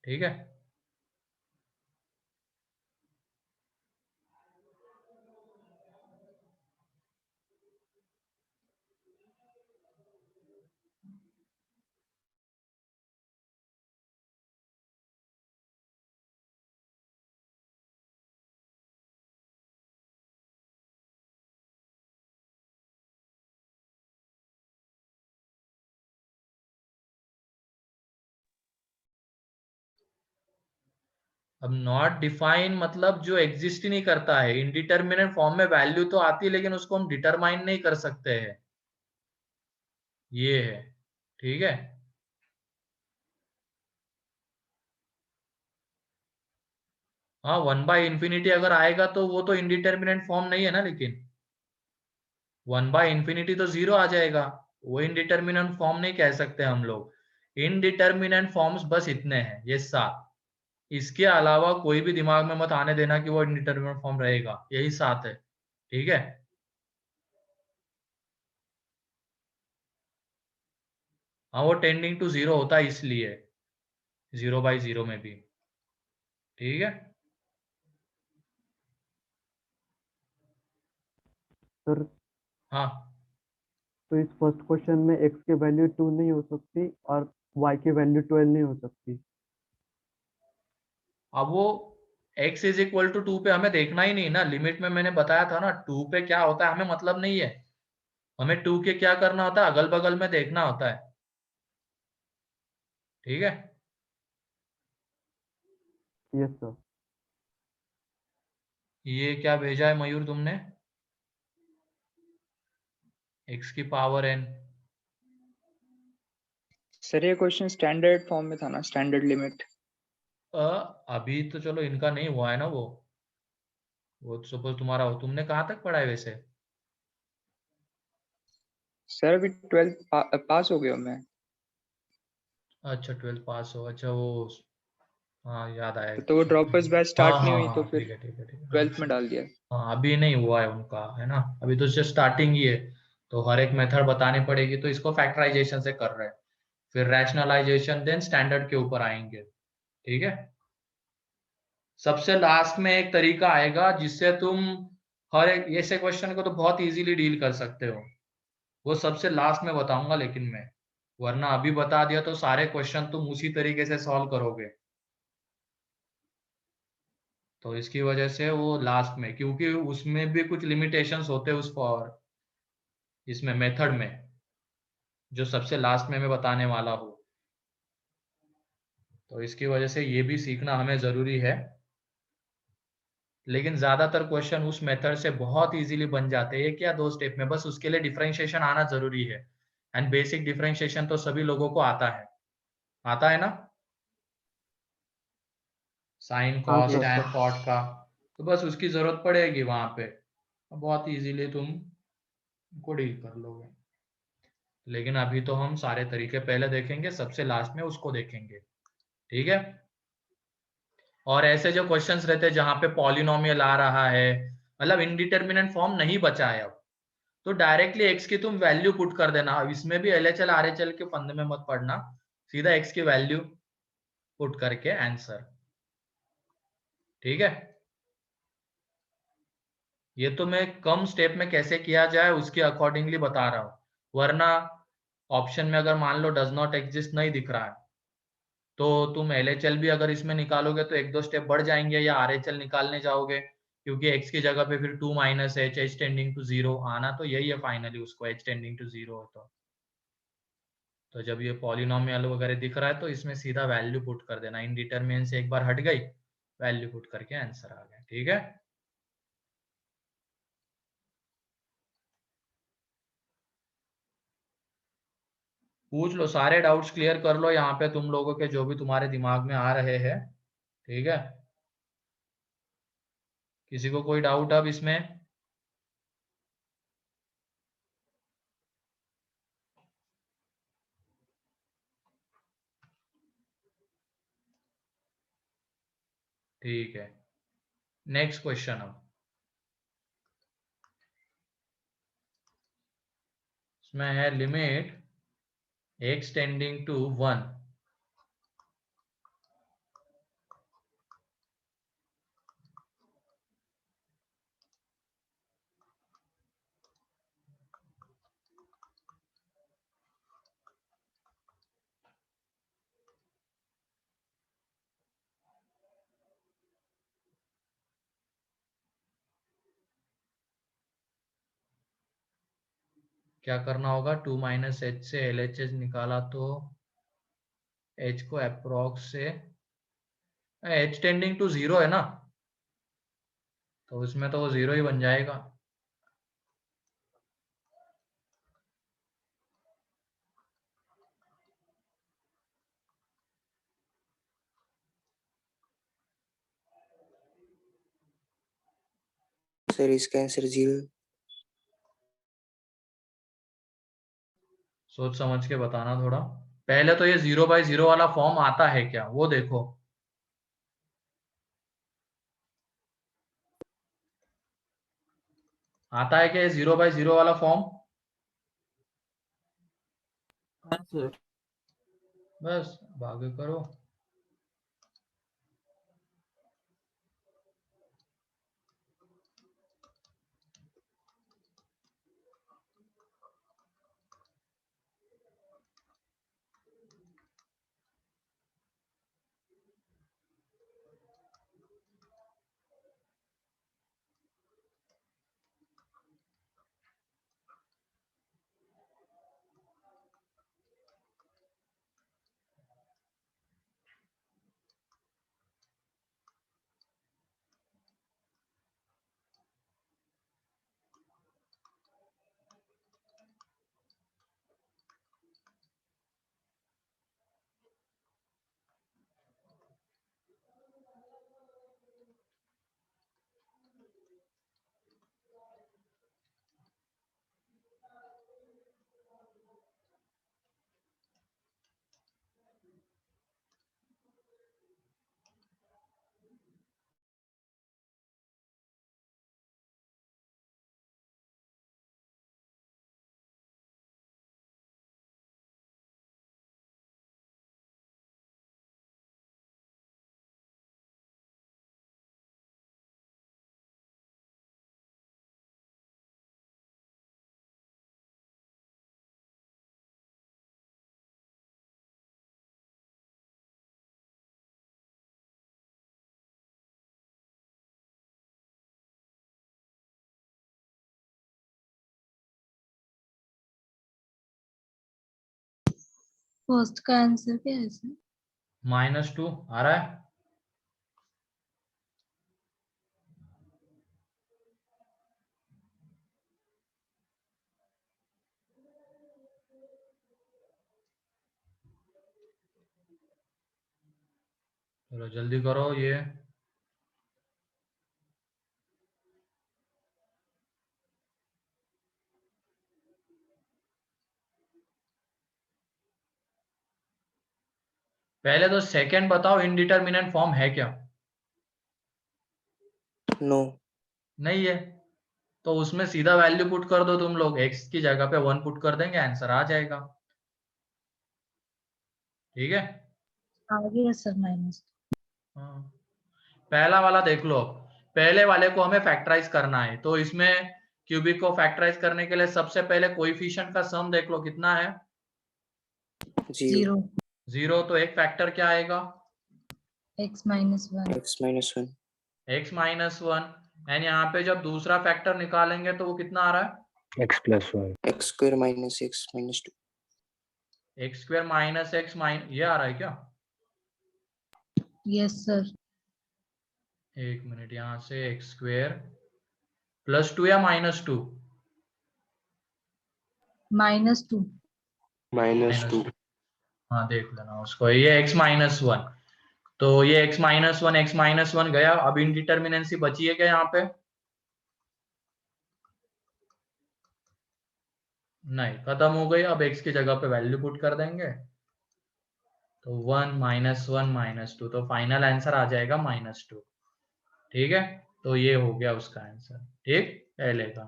ठीक है। अब नॉट डिफाइन मतलब जो एग्जिस्ट ही नहीं करता है। इंडिटरमिनेट फॉर्म में वैल्यू तो आती है लेकिन उसको हम डिटरमाइन नहीं कर सकते हैं, ये है, ठीक है। हाँ, 1/∞ अगर आएगा तो वो तो इंडिटरमिनेट फॉर्म नहीं है ना, लेकिन 1/∞ तो 0 आ जाएगा, वो इंडिटरमिनेट फॉर्म नहीं कह सकते हम लोग। इनडिटरमिनेट फॉर्म्स बस इतने हैं, ये 7। इसके अलावा कोई भी दिमाग में मत आने देना कि वो इंडिटरमिनेट फॉर्म रहेगा, यही 7 है, ठीक है। हाँ, वो टेंडिंग टू 0 होता है इसलिए 0/0 में भी, ठीक है। सर हाँ, तो इस फर्स्ट क्वेश्चन में x की वैल्यू 2 नहीं हो सकती और y की वैल्यू 12 नहीं हो सकती। अब वो x इज इक्वल टू 2 पे हमें देखना ही नहीं ना, लिमिट में मैंने बताया था ना 2 पे क्या होता है हमें मतलब नहीं है। हमें 2 के क्या करना होता है, अगल बगल में देखना होता है, ठीक है। Yes sir. ये क्या भेजा है मयूर तुमने, x की पावर n। सर ये क्वेश्चन स्टैंडर्ड फॉर्म में था ना, स्टैंडर्ड लिमिट। अभी तो चलो इनका नहीं हुआ है ना वो तो सपोज तुम्हारा हो। तुमने कहाँ तक पढ़ा है वैसे? सर अभी 12th पास हो गया हूँ मैं। अच्छा, 12 पास हो, अच्छा वो, हाँ याद आया। तो वो ड्रॉपर्स बैच हाँ स्टार्ट नहीं हाँ हुई तो हाँ, फिर ठीक है ठीक है ठीक है, हाँ 12th में डाल दिया। हाँ, अभी नहीं हुआ है उनका, है ना, अभी तो जस्ट स्टार्टिंग ही है। तो हर एक मेथड बतानी पड़ेगी, तो इसको फैक्टराइजेशन से कर रहे हैं, फिर रैशनलाइजेशन, देन स्टैंडर्ड के ऊपर आएंगे, ठीक है। सबसे लास्ट में एक तरीका आएगा जिससे तुम हर एक ऐसे क्वेश्चन को तो बहुत इजीली डील कर सकते हो, वो सबसे लास्ट में बताऊंगा लेकिन मैं, वरना अभी बता दिया तो सारे क्वेश्चन तुम उसी तरीके से सॉल्व करोगे। तो इसकी वजह से वो लास्ट में, क्योंकि उसमें भी कुछ लिमिटेशंस होते हैं उस फॉर इसमें मेथड में, जो सबसे लास्ट में मैं बताने वाला हूँ। तो इसकी वजह से ये भी सीखना हमें जरूरी है। लेकिन ज्यादातर क्वेश्चन उस मेथड से बहुत इजीली बन जाते हैं, एक या दो स्टेप में, बस उसके लिए डिफरेंशिएशन आना जरूरी है। एंड बेसिक डिफरेंशिएशन तो सभी लोगों को आता है ना, साइन हाँ कॉस सर। टैन कॉट का। तो बस उसकी जरूरत पड़ेगी वहां पे, बहुत इजीली तुम को डील कर लोगे। लेकिन अभी तो हम सारे तरीके पहले देखेंगे, सबसे लास्ट में उसको देखेंगे, ठीक है। और ऐसे जो क्वेश्चंस रहते हैं जहां पे पॉलिनोमियल आ रहा है, मतलब इनडिटरमिनेंट फॉर्म नहीं बचा है अब, तो डायरेक्टली एक्स की तुम वैल्यू पुट कर देना। अब इसमें भी एलएचएल आरएचएल के फंदे में मत पड़ना, सीधा एक्स की वैल्यू पुट करके आंसर, ठीक है। ये तो मैं कम स्टेप में कैसे किया जाए उसके अकॉर्डिंगली बता रहा हूं, वरना ऑप्शन में अगर मान लो डज नॉट एग्जिस्ट नहीं दिख रहा है, तो तुम एलएचएल भी अगर इसमें निकालोगे तो एक दो स्टेप बढ़ जाएंगे, या आरएचएल निकालने जाओगे, क्योंकि एक्स की जगह पे फिर 2 minus h, h tending to 0 आना तो यही है फाइनली, उसको एच टेंडिंग टू 0 हो तो जब ये पॉलिनोमियल वगैरह दिख रहा है तो इसमें सीधा वैल्यू पुट कर देना, इनडिटरमिनेंट से एक बार हट गई, वैल्यू पुट करके आंसर आ गया, ठीक है। पूछ लो, सारे डाउट्स क्लियर कर लो यहाँ पे तुम लोगों के, जो भी तुम्हारे दिमाग में आ रहे हैं, ठीक है। किसी को कोई डाउट अब इसमें? ठीक है, नेक्स्ट क्वेश्चन अब। इसमें है लिमिट x टेंडिंग टू 1, क्या करना होगा, 2 माइनस एच से LHS निकाला तो h को अप्रोक्स से h टेंडिंग टू 0 है ना, तो उसमें तो वो 0 ही बन जाएगा। सर इसका आंसर 0। सोच समझ के बताना थोड़ा। पहले तो ये 0/0 वाला फॉर्म आता है क्या वो देखो। आता है क्या ये 0/0 वाला फॉर्म? हाँ सर। बस आगे करो। फर्स्ट का आंसर क्या है सर? -2 आ रहा है। चलो जल्दी करो ये। पहले तो सेकंड बताओ, इनडिटरमिनेंट फॉर्म है क्या? नो। नहीं है तो उसमें सीधा वैल्यू पुट कर दो तुम लोग, x की जगह पे 1 पुट कर देंगे, आंसर आ जाएगा। ठीक है। आ गया सर माइनस। हाँ। पहला वाला देख लो। पहले वाले को हमें फैक्टराइज करना है, तो इसमें क्यूबिक को फैक्टराइज करने के लिए सबसे पहले कोएफिशिएंट का सम देख लो कितना है। 0। 0 तो एक फैक्टर क्या आएगा? x minus 1। x-1। x-1 and यहाँ पे जब दूसरा फैक्टर निकालेंगे तो वो कितना आ रहा है? x+1 x² minus x minus 2। x² minus x ये आ रहा है क्या? Yes sir. एक मिनट, यहाँ से x² +2 या -2? -2। -2 हाँ देख लेना उसको। ये x-1 तो ये x-1 गया। अब इनडिटरमिनेंसी बची है क्या यहाँ पे? नहीं, खत्म हो गई। अब x की जगह पे वैल्यू पुट कर देंगे तो 1 -1 -2 तो फाइनल आंसर आ जाएगा -2। ठीक है, तो ये हो गया उसका आंसर। ठीक, पहले का।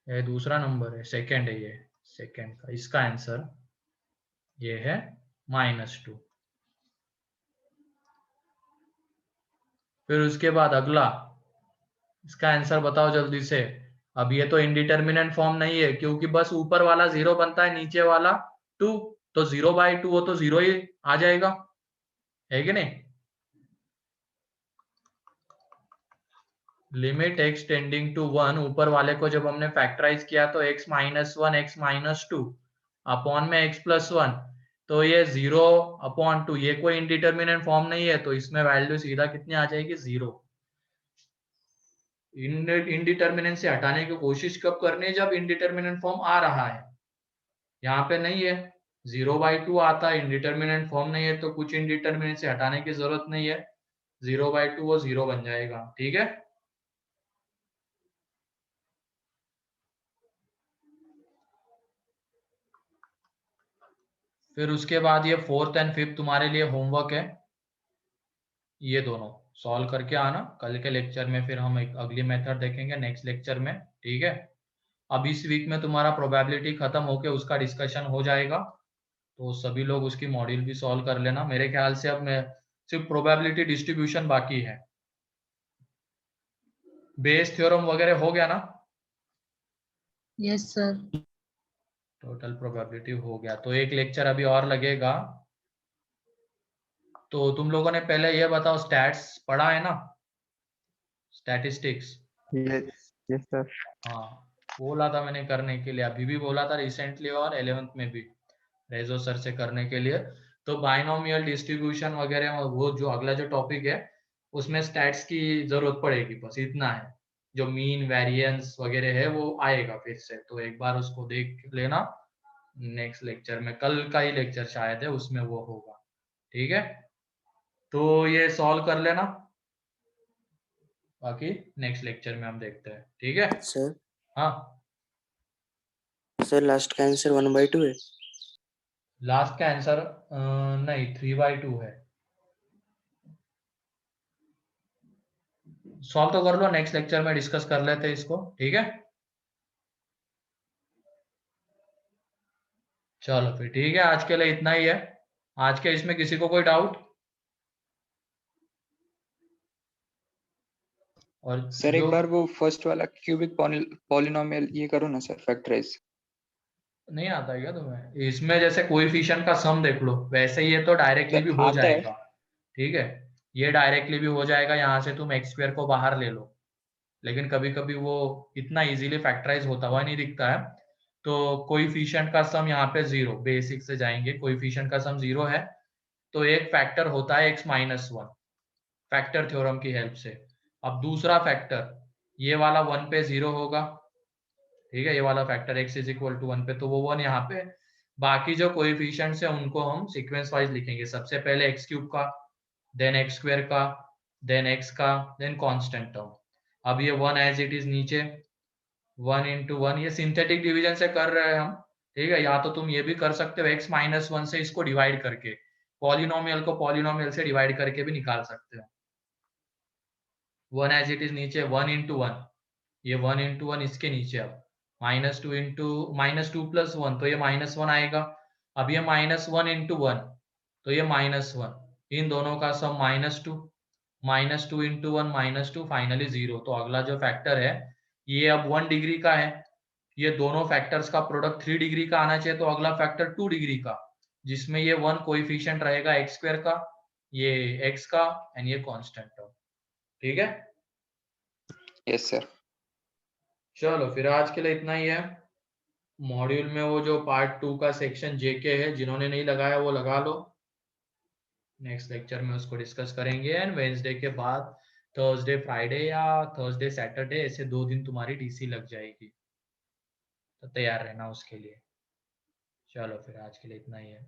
ये दूसरा नंबर है, सेकंड है ये, सेकंड का, इसका आंसर ये है -2। फिर उसके बाद अगला, इसका आंसर बताओ जल्दी से। अब ये तो इंडिटरमिनेंट फॉर्म नहीं है, क्योंकि बस ऊपर वाला 0 बनता है, नीचे वाला 2, तो 0/2 हो तो 0 ही आ जाएगा, है कि नहीं। लिमिट x टेंडिंग टू 1, ऊपर वाले को जब हमने फैक्टराइज किया तो x -1 x -2 अपॉन में x + 1, तो ये 0/2, ये कोई इंडिटरमिनेंट फॉर्म नहीं है, तो इसमें वैल्यू सीधा कितनी आ जाएगी, 0। इंडिटरमिनेंट से हटाने की कोशिश कब करनी है, जब इंडिटरमिनेंट फॉर्म आ रहा है। यहाँ पे नहीं है, 0/2 आता है, इंडिटरमिनेंट फॉर्म नहीं है, तो कुछ इंडिटरमिनेंट से हटाने की जरूरत नहीं है, 0/2 वो 0 बन जाएगा, ठीक है। फिर उसके बाद ये 4th एंड 5th तुम्हारे लिए होमवर्क है, ये दोनों सॉल्व करके आना। कल के लेक्चर में फिर हम एक अगली मेथड देखेंगे नेक्स्ट लेक्चर में, ठीक है। अब इस वीक में तुम्हारा प्रोबेबिलिटी खत्म होके उसका डिस्कशन हो जाएगा, तो सभी लोग उसकी मॉड्यूल भी सॉल्व कर लेना। मेरे ख्याल से अब मैं सिर्फ प्रोबेबिलिटी डिस्ट्रीब्यूशन बाकी है। बेस थ्योरम वगैरह हो गया ना? Yes sir. टोटल प्रोबेबिलिटी हो गया, तो एक लेक्चर अभी और लगेगा। तो तुम लोगों ने पहले ये बताओ, स्टैट्स पढ़ा है ना, स्टैटिस्टिक्स? Yes sir. हाँ, बोला था मैंने करने के लिए, अभी भी बोला था रिसेंटली, और 11th में भी रेजो सर से करने के लिए। तो बाइनोमियल डिस्ट्रीब्यूशन वगैरह, वो जो अगला जो टॉपिक है उसमें स्टैट्स की जरूरत पड़ेगी, बस इतना है। जो मीन वेरिएंस वगैरह है वो आएगा फिर से, तो एक बार उसको देख लेना नेक्स्ट लेक्चर में, कल का ही लेक्चर शायद है उसमें वो होगा, ठीक है। तो ये सॉल्व कर लेना, बाकी नेक्स्ट लेक्चर में हम देखते हैं, ठीक है। सर हाँ सर लास्ट का आंसर 1/2 है। लास्ट का आंसर नहीं, 3/2 है। सॉल्व तो कर लो, नेक्स्ट लेक्चर में डिस्कस कर लेते हैं इसको, ठीक है। चलो फिर ठीक है, आज के लिए इतना ही है। आज के इसमें किसी को कोई डाउट? और सर जो एक बार वो फर्स्ट वाला क्यूबिक पॉलिनोमियल ये करो ना सर, फैक्टराइज। नहीं आता है क्या तुम्हें? इसमें जैसे कोएफिशिएंट का सम देख लो, वैसे ये तो डायरेक्टली भी हो आता है। जाएगा, ठीक है। ये डायरेक्टली भी हो जाएगा, यहाँ से तुम x² को बाहर ले लो, लेकिन कभी कभी वो इतना इजीली फैक्टराइज होता हुआ नहीं दिखता है। तो कोएफिशिएंट का सम यहाँ पे 0, बेसिक से जाएंगे, कोएफिशिएंट का सम 0 है, तो एक फैक्टर होता है x-1 फैक्टर थ्योरम की हेल्प से। अब दूसरा फैक्टर, ये वाला 1 पे 0 होगा, ठीक है, ये वाला फैक्टर x = 1 पे, तो वो 1 यहाँ पे। बाकी जो कोएफिशिएंट्स है उनको हम सीक्वेंस वाइज लिखेंगे, सबसे पहले x³ का, देन x² का, देन x का, देन कांस्टेंट टर्म। अब ये 1 एज इट इज नीचे, 1 × 1, ये सिंथेटिक डिवीजन से कर रहे हैं हम, ठीक है। या तो तुम ये भी कर सकते हो x-1 से इसको डिवाइड करके, पॉलिनोमियल को पॉलिनोमियल से डिवाइड करके भी निकाल सकते हो। 1 एज इट इज नीचे, 1 × 1, ये 1 × 1 इसके नीचे, अब -2 + 1, तो ये -1 आएगा। अब ये -1 × 1, तो ये -1, इन दोनों का सम -2, -2 × 1 -2, फाइनली 0। तो अगला जो फैक्टर है ये अब 1 डिग्री का है, ये दोनों फैक्टर्स का प्रोडक्ट 3 डिग्री का आना चाहिए, तो अगला फैक्टर 2 डिग्री का, जिसमें ये 1 कोएफिशिएंट रहेगा x² का, ये x का, एंड ये कांस्टेंट टर्म, ठीक है। Yes sir. चलो फिर आज के लिए इतना ही है। मॉड्यूल में वो जो पार्ट 2 का सेक्शन जेके है, जिन्होंने नहीं लगाया वो लगा लो, नेक्स्ट लेक्चर में उसको डिस्कस करेंगे। एंड वेडनेसडे के बाद थर्सडे फ्राइडे या थर्सडे सैटरडे, ऐसे 2 दिन तुम्हारी डीसी लग जाएगी, तो तैयार रहना उसके लिए। चलो फिर आज के लिए इतना ही है।